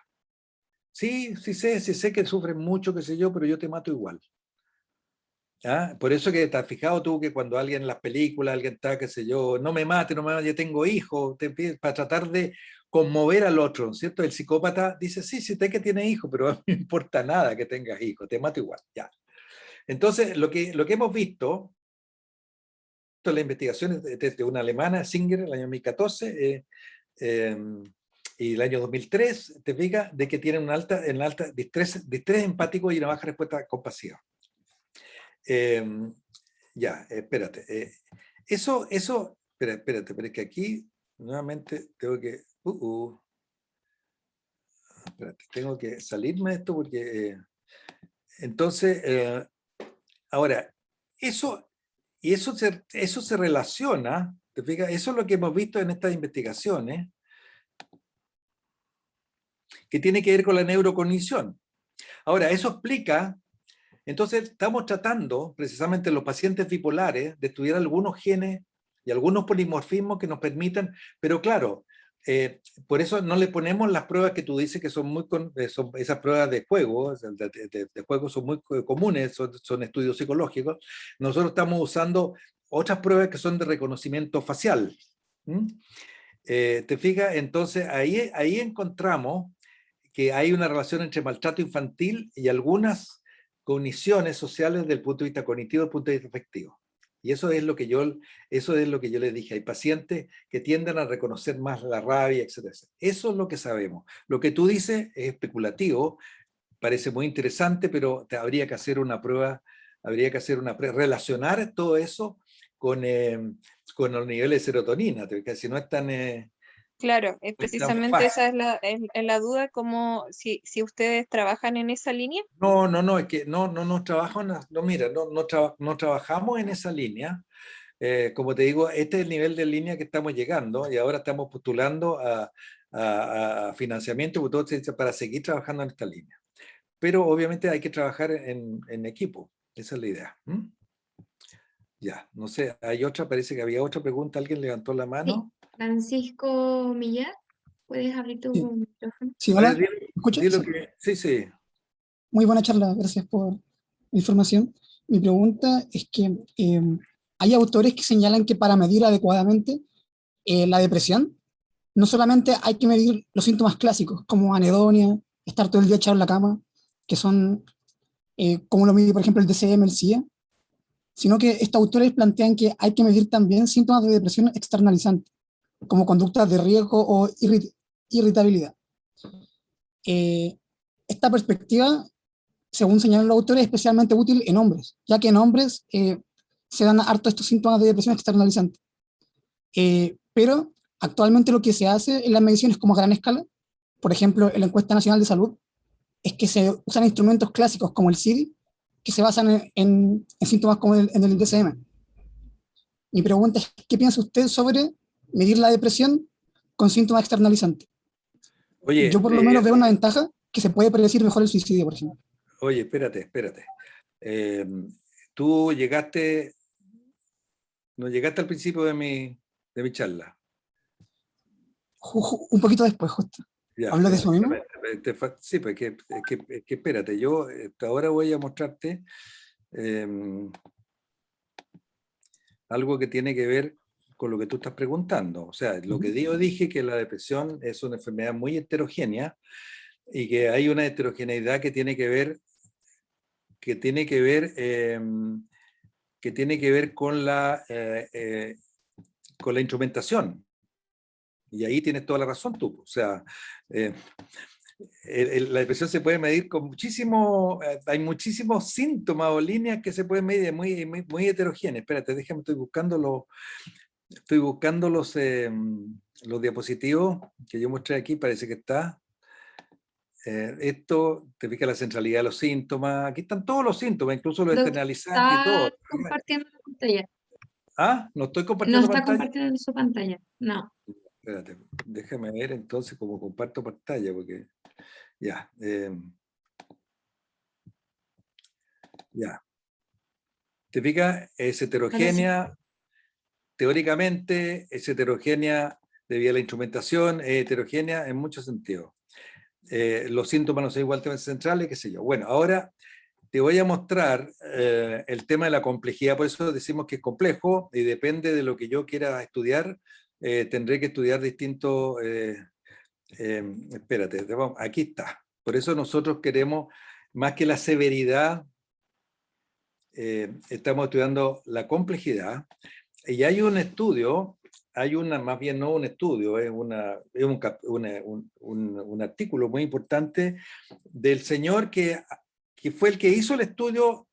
Sí, sí sé que sufren mucho, qué sé yo, pero yo te mato igual. ¿Ah? Por eso que te has fijado tú que cuando alguien en las películas, alguien está, qué sé yo, no me mate, yo tengo hijos, para tratar de conmover al otro, ¿cierto? El psicópata dice, sí, sé que tiene hijos, pero no me importa nada que tengas hijos, te mato igual, ya. Entonces, lo que hemos visto, las investigaciones de una alemana, Singer, el año 2014, y el año 2003, te fijas, de que tienen un alta distrés empático y una baja respuesta compasiva. Ya, espérate. Espérate, pero es que aquí nuevamente tengo que... espérate, tengo que salirme de esto porque... entonces, ahora, eso se relaciona, ¿te fijas? Eso es lo que hemos visto en estas investigaciones, que tiene que ver con la neurocognición. Ahora, eso explica... Entonces, estamos tratando, precisamente en los pacientes bipolares, de estudiar algunos genes y algunos polimorfismos que nos permitan, pero claro, por eso no le ponemos las pruebas que tú dices que son esas pruebas de juego, de juego son muy comunes, son estudios psicológicos. Nosotros estamos usando otras pruebas que son de reconocimiento facial. ¿Te fijas? Entonces, ahí encontramos que hay una relación entre maltrato infantil y algunas cogniciones sociales desde el punto de vista cognitivo y el punto de vista afectivo. Y eso es lo que yo le dije. Hay pacientes que tienden a reconocer más la rabia, etc. Eso es lo que sabemos. Lo que tú dices es especulativo, parece muy interesante, pero habría que hacer una prueba, relacionar todo eso con los niveles de serotonina, porque si no es tan... Claro, es tan precisamente fácil. esa es la duda, como si ustedes trabajan en esa línea. No, es que no trabajamos, mira, no trabajamos en esa línea. Como te digo, este es el nivel de línea que estamos llegando y ahora estamos postulando a financiamiento para seguir trabajando en esta línea. Pero obviamente hay que trabajar en equipo, esa es la idea. Ya, no sé, hay otra, parece que había otra pregunta, ¿alguien levantó la mano? Francisco Millar, ¿puedes abrir tu Sí, micrófono? sí, A ver, hola, ¿me escuchas? dilo Sí. que... Sí, sí. Muy buena charla, gracias por la información. Mi pregunta es que hay autores que señalan que para medir adecuadamente la depresión, no solamente hay que medir los síntomas clásicos, como anedonia, estar todo el día echado en la cama, que son como lo mide, por ejemplo, el DCM, el CIA, sino que estos autores plantean que hay que medir también síntomas de depresión externalizante, como conductas de riesgo o irritabilidad. Esta perspectiva, según señalan los autores, es especialmente útil en hombres, ya que en hombres se dan harto estos síntomas de depresión externalizante. Pero actualmente lo que se hace en las mediciones como a gran escala, por ejemplo, en la Encuesta Nacional de Salud, es que se usan instrumentos clásicos como el CIDI, que se basan en síntomas como en el DSM. Mi pregunta es, ¿qué piensa usted sobre medir la depresión con síntomas externalizantes? Oye, Yo por lo menos veo una ventaja que se puede predecir mejor el suicidio, por ejemplo. oye, espérate. Tú llegaste, no llegaste al principio de mi charla. Un poquito después, justo. Ya, ¿Hablo de eso mismo? sí, pues es que espérate, yo ahora voy a mostrarte algo que tiene que ver con lo que tú estás preguntando. O sea, lo que yo dije que la depresión es una enfermedad muy heterogénea y que hay una heterogeneidad que tiene que ver con la instrumentación. Y ahí tienes toda la razón tú. O sea, la depresión se puede medir con hay muchísimos síntomas o líneas que se pueden medir, muy heterogéneas. Espérate, déjame, estoy buscando los diapositivos que yo mostré aquí, parece que está. Esto te fija la centralidad de los síntomas. Aquí están todos los síntomas, incluso los Doctor, externalizantes y todo. está compartiendo la pantalla. Ah, no estoy No compartiendo está pantalla. compartiendo su pantalla. No. Espérate, déjame ver entonces cómo comparto pantalla, porque ya. Ya. ¿Te fijas? Es heterogénea, teóricamente, es heterogénea debido a la instrumentación, es heterogénea en muchos sentidos. Los síntomas no son igualmente centrales, qué sé yo. Bueno, ahora te voy a mostrar el tema de la complejidad, por eso decimos que es complejo y depende de lo que yo quiera estudiar, tendré que estudiar distintos... espérate, aquí está. Por eso nosotros queremos, más que la severidad, estamos estudiando la complejidad. Y hay un estudio, más bien no un estudio, es un artículo muy importante del señor que fue el que hizo el estudio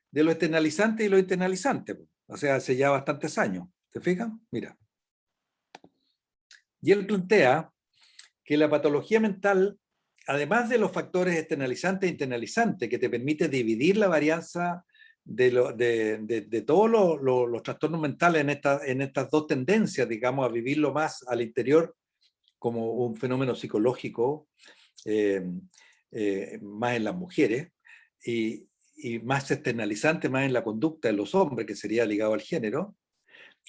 de lo externalizante y lo internalizante, o sea, hace ya bastantes años. ¿Te fijas? Mira. Y él plantea que la patología mental, además de los factores externalizantes e internalizantes, que te permite dividir la varianza de todos los trastornos mentales en estas dos tendencias, digamos, a vivirlo más al interior como un fenómeno psicológico, más en las mujeres, y más externalizante, más en la conducta de los hombres, que sería ligado al género.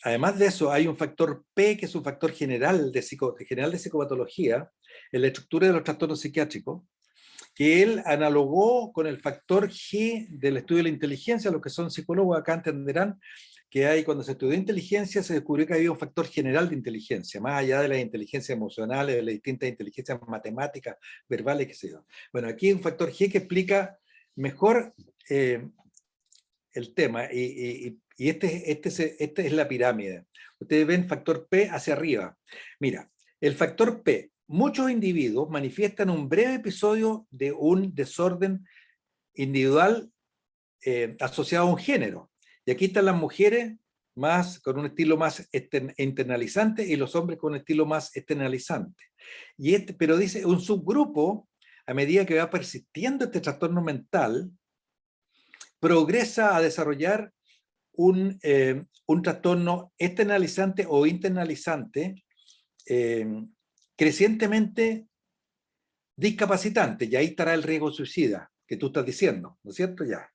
Además de eso, hay un factor P, que es un factor general de psicopatología, en la estructura de los trastornos psiquiátricos, que él analogó con el factor G del estudio de la inteligencia. Los que son psicólogos acá entenderán que cuando se estudió inteligencia se descubrió que había un factor general de inteligencia, más allá de las inteligencias emocionales, de las distintas inteligencias matemáticas, verbales, qué sé yo. Bueno, aquí hay un factor G que explica mejor el tema, y esta es la pirámide. Ustedes ven factor P hacia arriba. Mira, el factor P, muchos individuos manifiestan un breve episodio de un desorden individual asociado a un género. Y aquí están las mujeres con un estilo más internalizante y los hombres con un estilo más externalizante. Pero dice, un subgrupo, a medida que va persistiendo este trastorno mental, progresa a desarrollar un trastorno externalizante o internalizante crecientemente discapacitante, y ahí estará el riesgo suicida que tú estás diciendo, ¿no es cierto? Ya.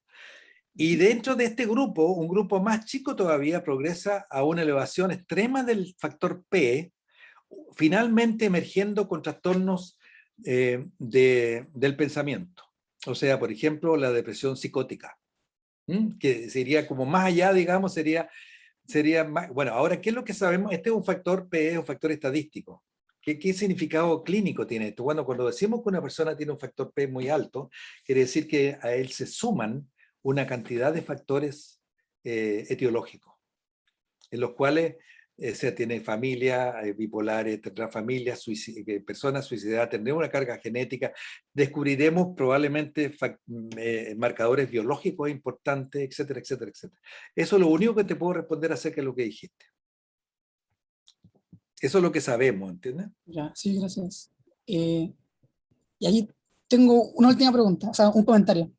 Y dentro de este grupo, un grupo más chico todavía progresa a una elevación extrema del factor P, finalmente emergiendo con trastornos del pensamiento. O sea, por ejemplo, la depresión psicótica, que sería como más allá, digamos, sería más, bueno, ahora, ¿qué es lo que sabemos? Este es un factor P, es un factor estadístico. ¿Qué significado clínico tiene esto? Bueno, cuando decimos que una persona tiene un factor P muy alto, quiere decir que a él se suman una cantidad de factores etiológicos, en los cuales se tiene familia, bipolares, tendrá familias, personas suicidadas, tendremos una carga genética, descubriremos probablemente marcadores biológicos importantes, etcétera, etcétera, etcétera. Eso es lo único que te puedo responder acerca de lo que dijiste. Eso es lo que sabemos, ¿entiendes? Ya, sí, gracias. Y ahí tengo una última pregunta, o sea, un comentario.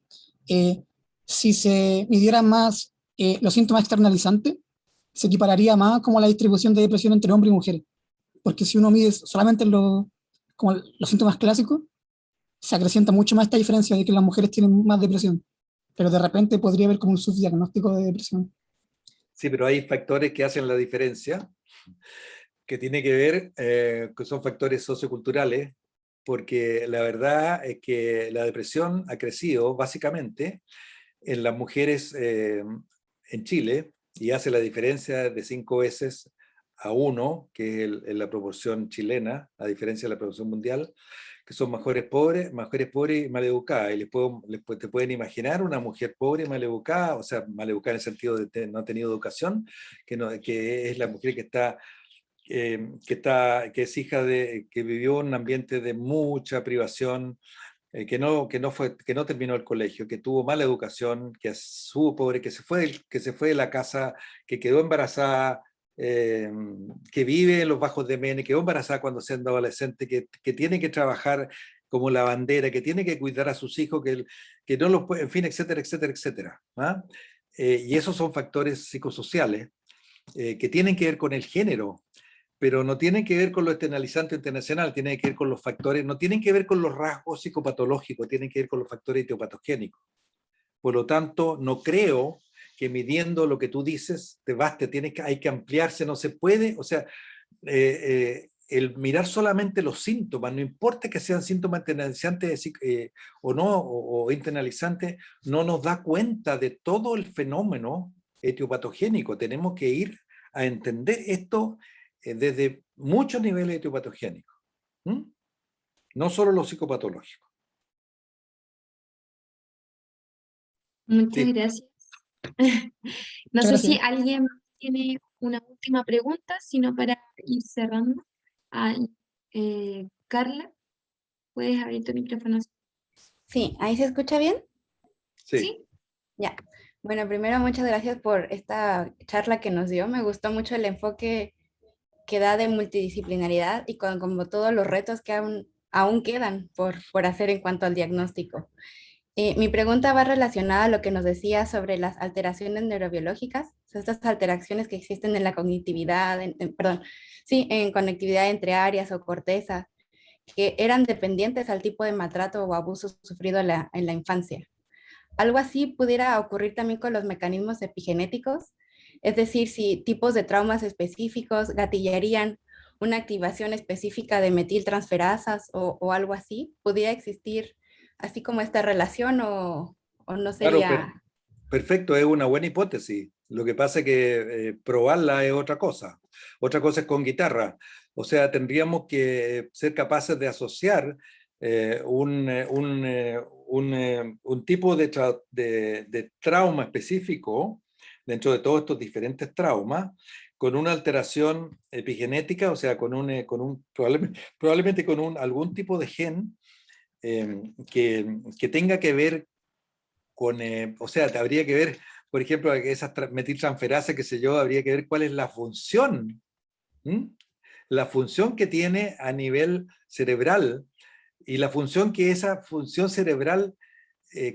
Si se midieran más los síntomas externalizantes, se equipararía más como la distribución de depresión entre hombres y mujeres. Porque si uno mide solamente como los síntomas clásicos, se acrecienta mucho más esta diferencia de que las mujeres tienen más depresión. Pero de repente podría haber como un subdiagnóstico de depresión. Sí, pero hay factores que hacen la diferencia, que tiene que ver, que son factores socioculturales, porque la verdad es que la depresión ha crecido básicamente en las mujeres en Chile, y hace la diferencia de 5 veces a 1, que es la proporción chilena, a diferencia de la proporción mundial, que son mujeres pobres y maleducadas. Y te pueden imaginar una mujer pobre y maleducada, o sea, maleducada en el sentido de que no ha tenido educación, que es la mujer que es hija que vivió en un ambiente de mucha privación, que no terminó el colegio, que tuvo mala educación, que estuvo pobre, que se fue de la casa, que quedó embarazada, que vive en los bajos de Mene, quedó embarazada cuando siendo adolescente, que tiene que trabajar como lavandera, que tiene que cuidar a sus hijos, que no los puede, en fin, etcétera, etcétera, etcétera. Y esos son factores psicosociales que tienen que ver con el género, pero no tienen que ver con lo externalizante internacional, tienen que ver con los factores, no tienen que ver con los rasgos psicopatológicos, tienen que ver con los factores etiopatogénicos. Por lo tanto, no creo que midiendo lo que tú dices te baste, hay que ampliarse, no se puede, o sea, el mirar solamente los síntomas, no importa que sean síntomas internalizantes o no, o internalizantes, no nos da cuenta de todo el fenómeno etiopatogénico. Tenemos que ir a entender esto desde muchos niveles etiopatogénicos, no solo los psicopatológicos. Muchas Sí. gracias. No Muchas sé si gracias. alguien tiene una última pregunta, sino para ir cerrando. Carla, ¿puedes abrir tu micrófono? Sí, ¿ahí se escucha bien? Sí. ¿Sí? Ya. Bueno, primero muchas gracias por esta charla que nos dio. Me gustó mucho el enfoque que da de multidisciplinaridad y con como todos los retos que aún quedan por hacer en cuanto al diagnóstico. Mi pregunta va relacionada a lo que nos decía sobre las alteraciones neurobiológicas, o sea, estas alteraciones que existen en la cognitividad, en conectividad entre áreas o corteza, que eran dependientes al tipo de maltrato o abuso sufrido en la infancia. Algo así pudiera ocurrir también con los mecanismos epigenéticos, es decir, si tipos de traumas específicos gatillarían una activación específica de metiltransferasas o algo así, ¿pudiera existir así como esta relación o no Claro, sería? perfecto, es una buena hipótesis. Lo que pasa es que probarla es otra cosa. Otra cosa es con guitarra. O sea, tendríamos que ser capaces de asociar un tipo de trauma específico dentro de todos estos diferentes traumas con una alteración epigenética, o sea, probablemente con algún tipo de gen que tenga que ver con, o sea, habría que ver, por ejemplo, esas metiltransferases, qué sé yo, habría que ver cuál es la función, la función que tiene a nivel cerebral y la función que esa función cerebral,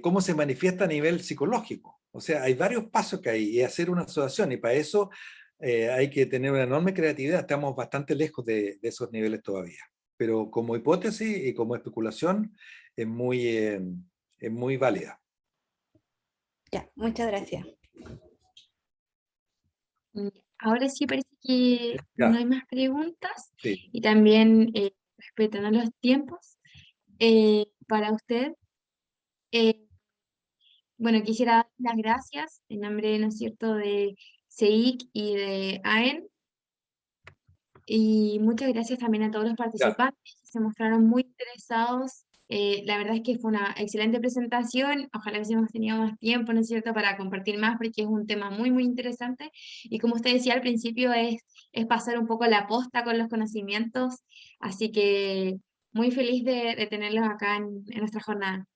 cómo se manifiesta a nivel psicológico. O sea, hay varios pasos que hay y hacer una asociación y para eso hay que tener una enorme creatividad. Estamos bastante lejos de esos niveles todavía. Pero como hipótesis y como especulación es muy válida. Ya, muchas gracias. Ahora sí parece que Ya. no hay más preguntas Sí. y también respetando los tiempos. Para usted, bueno, quisiera dar las gracias en nombre, ¿no es cierto?, de CEIC y de AEN. Y muchas gracias también a todos los participantes que se mostraron muy interesados. La verdad es que fue una excelente presentación. Ojalá hubiésemos tenido más tiempo, ¿no es cierto?, para compartir más, porque es un tema muy, muy interesante. Y como usted decía al principio, es pasar un poco la posta con los conocimientos. Así que muy feliz de tenerlos acá en nuestra jornada.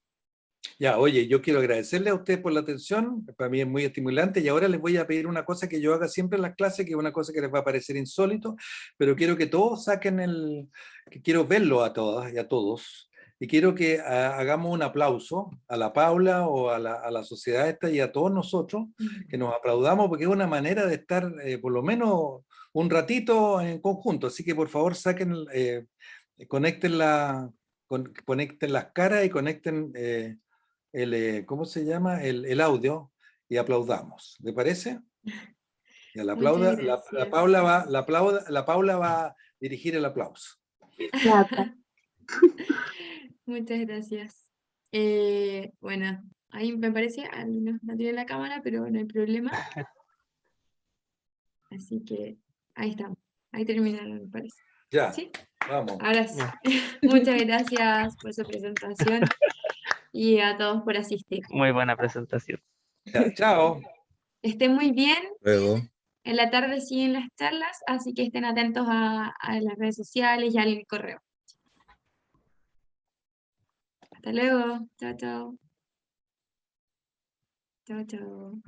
Ya, oye, yo quiero agradecerle a usted por la atención, para mí es muy estimulante y ahora les voy a pedir una cosa que yo haga siempre en las clases, que es una cosa que les va a parecer insólito, pero quiero que todos saquen que quiero verlo a todas y a todos, y quiero que hagamos un aplauso a la Paula o a la sociedad esta y a todos nosotros, que nos aplaudamos porque es una manera de estar por lo menos un ratito en conjunto, así que por favor saquen, conecten conecten las caras y conecten ¿cómo se llama? El audio y aplaudamos. ¿Le parece? Ya, la, Muchas aplauda, gracias. la Paula va a dirigir el aplauso. Muchas gracias. Bueno, ahí me parece, no tiene la cámara, pero no hay problema. Así que ahí estamos. Ahí terminaron, me parece. Ya, ¿Sí? vamos. Ahora sí. Muchas gracias por su presentación y a todos por asistir. Muy buena presentación. Ya, chao. Estén muy bien. Luego. En la tarde siguen las charlas, así que estén atentos a las redes sociales y al correo. Hasta luego. Chao, chao. Chao, chao.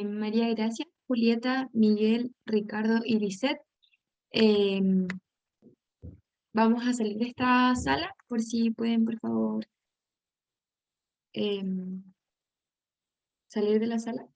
María Gracia, Julieta, Miguel, Ricardo y Lisette. Vamos a salir de esta sala, por si pueden, por favor, salir de la sala.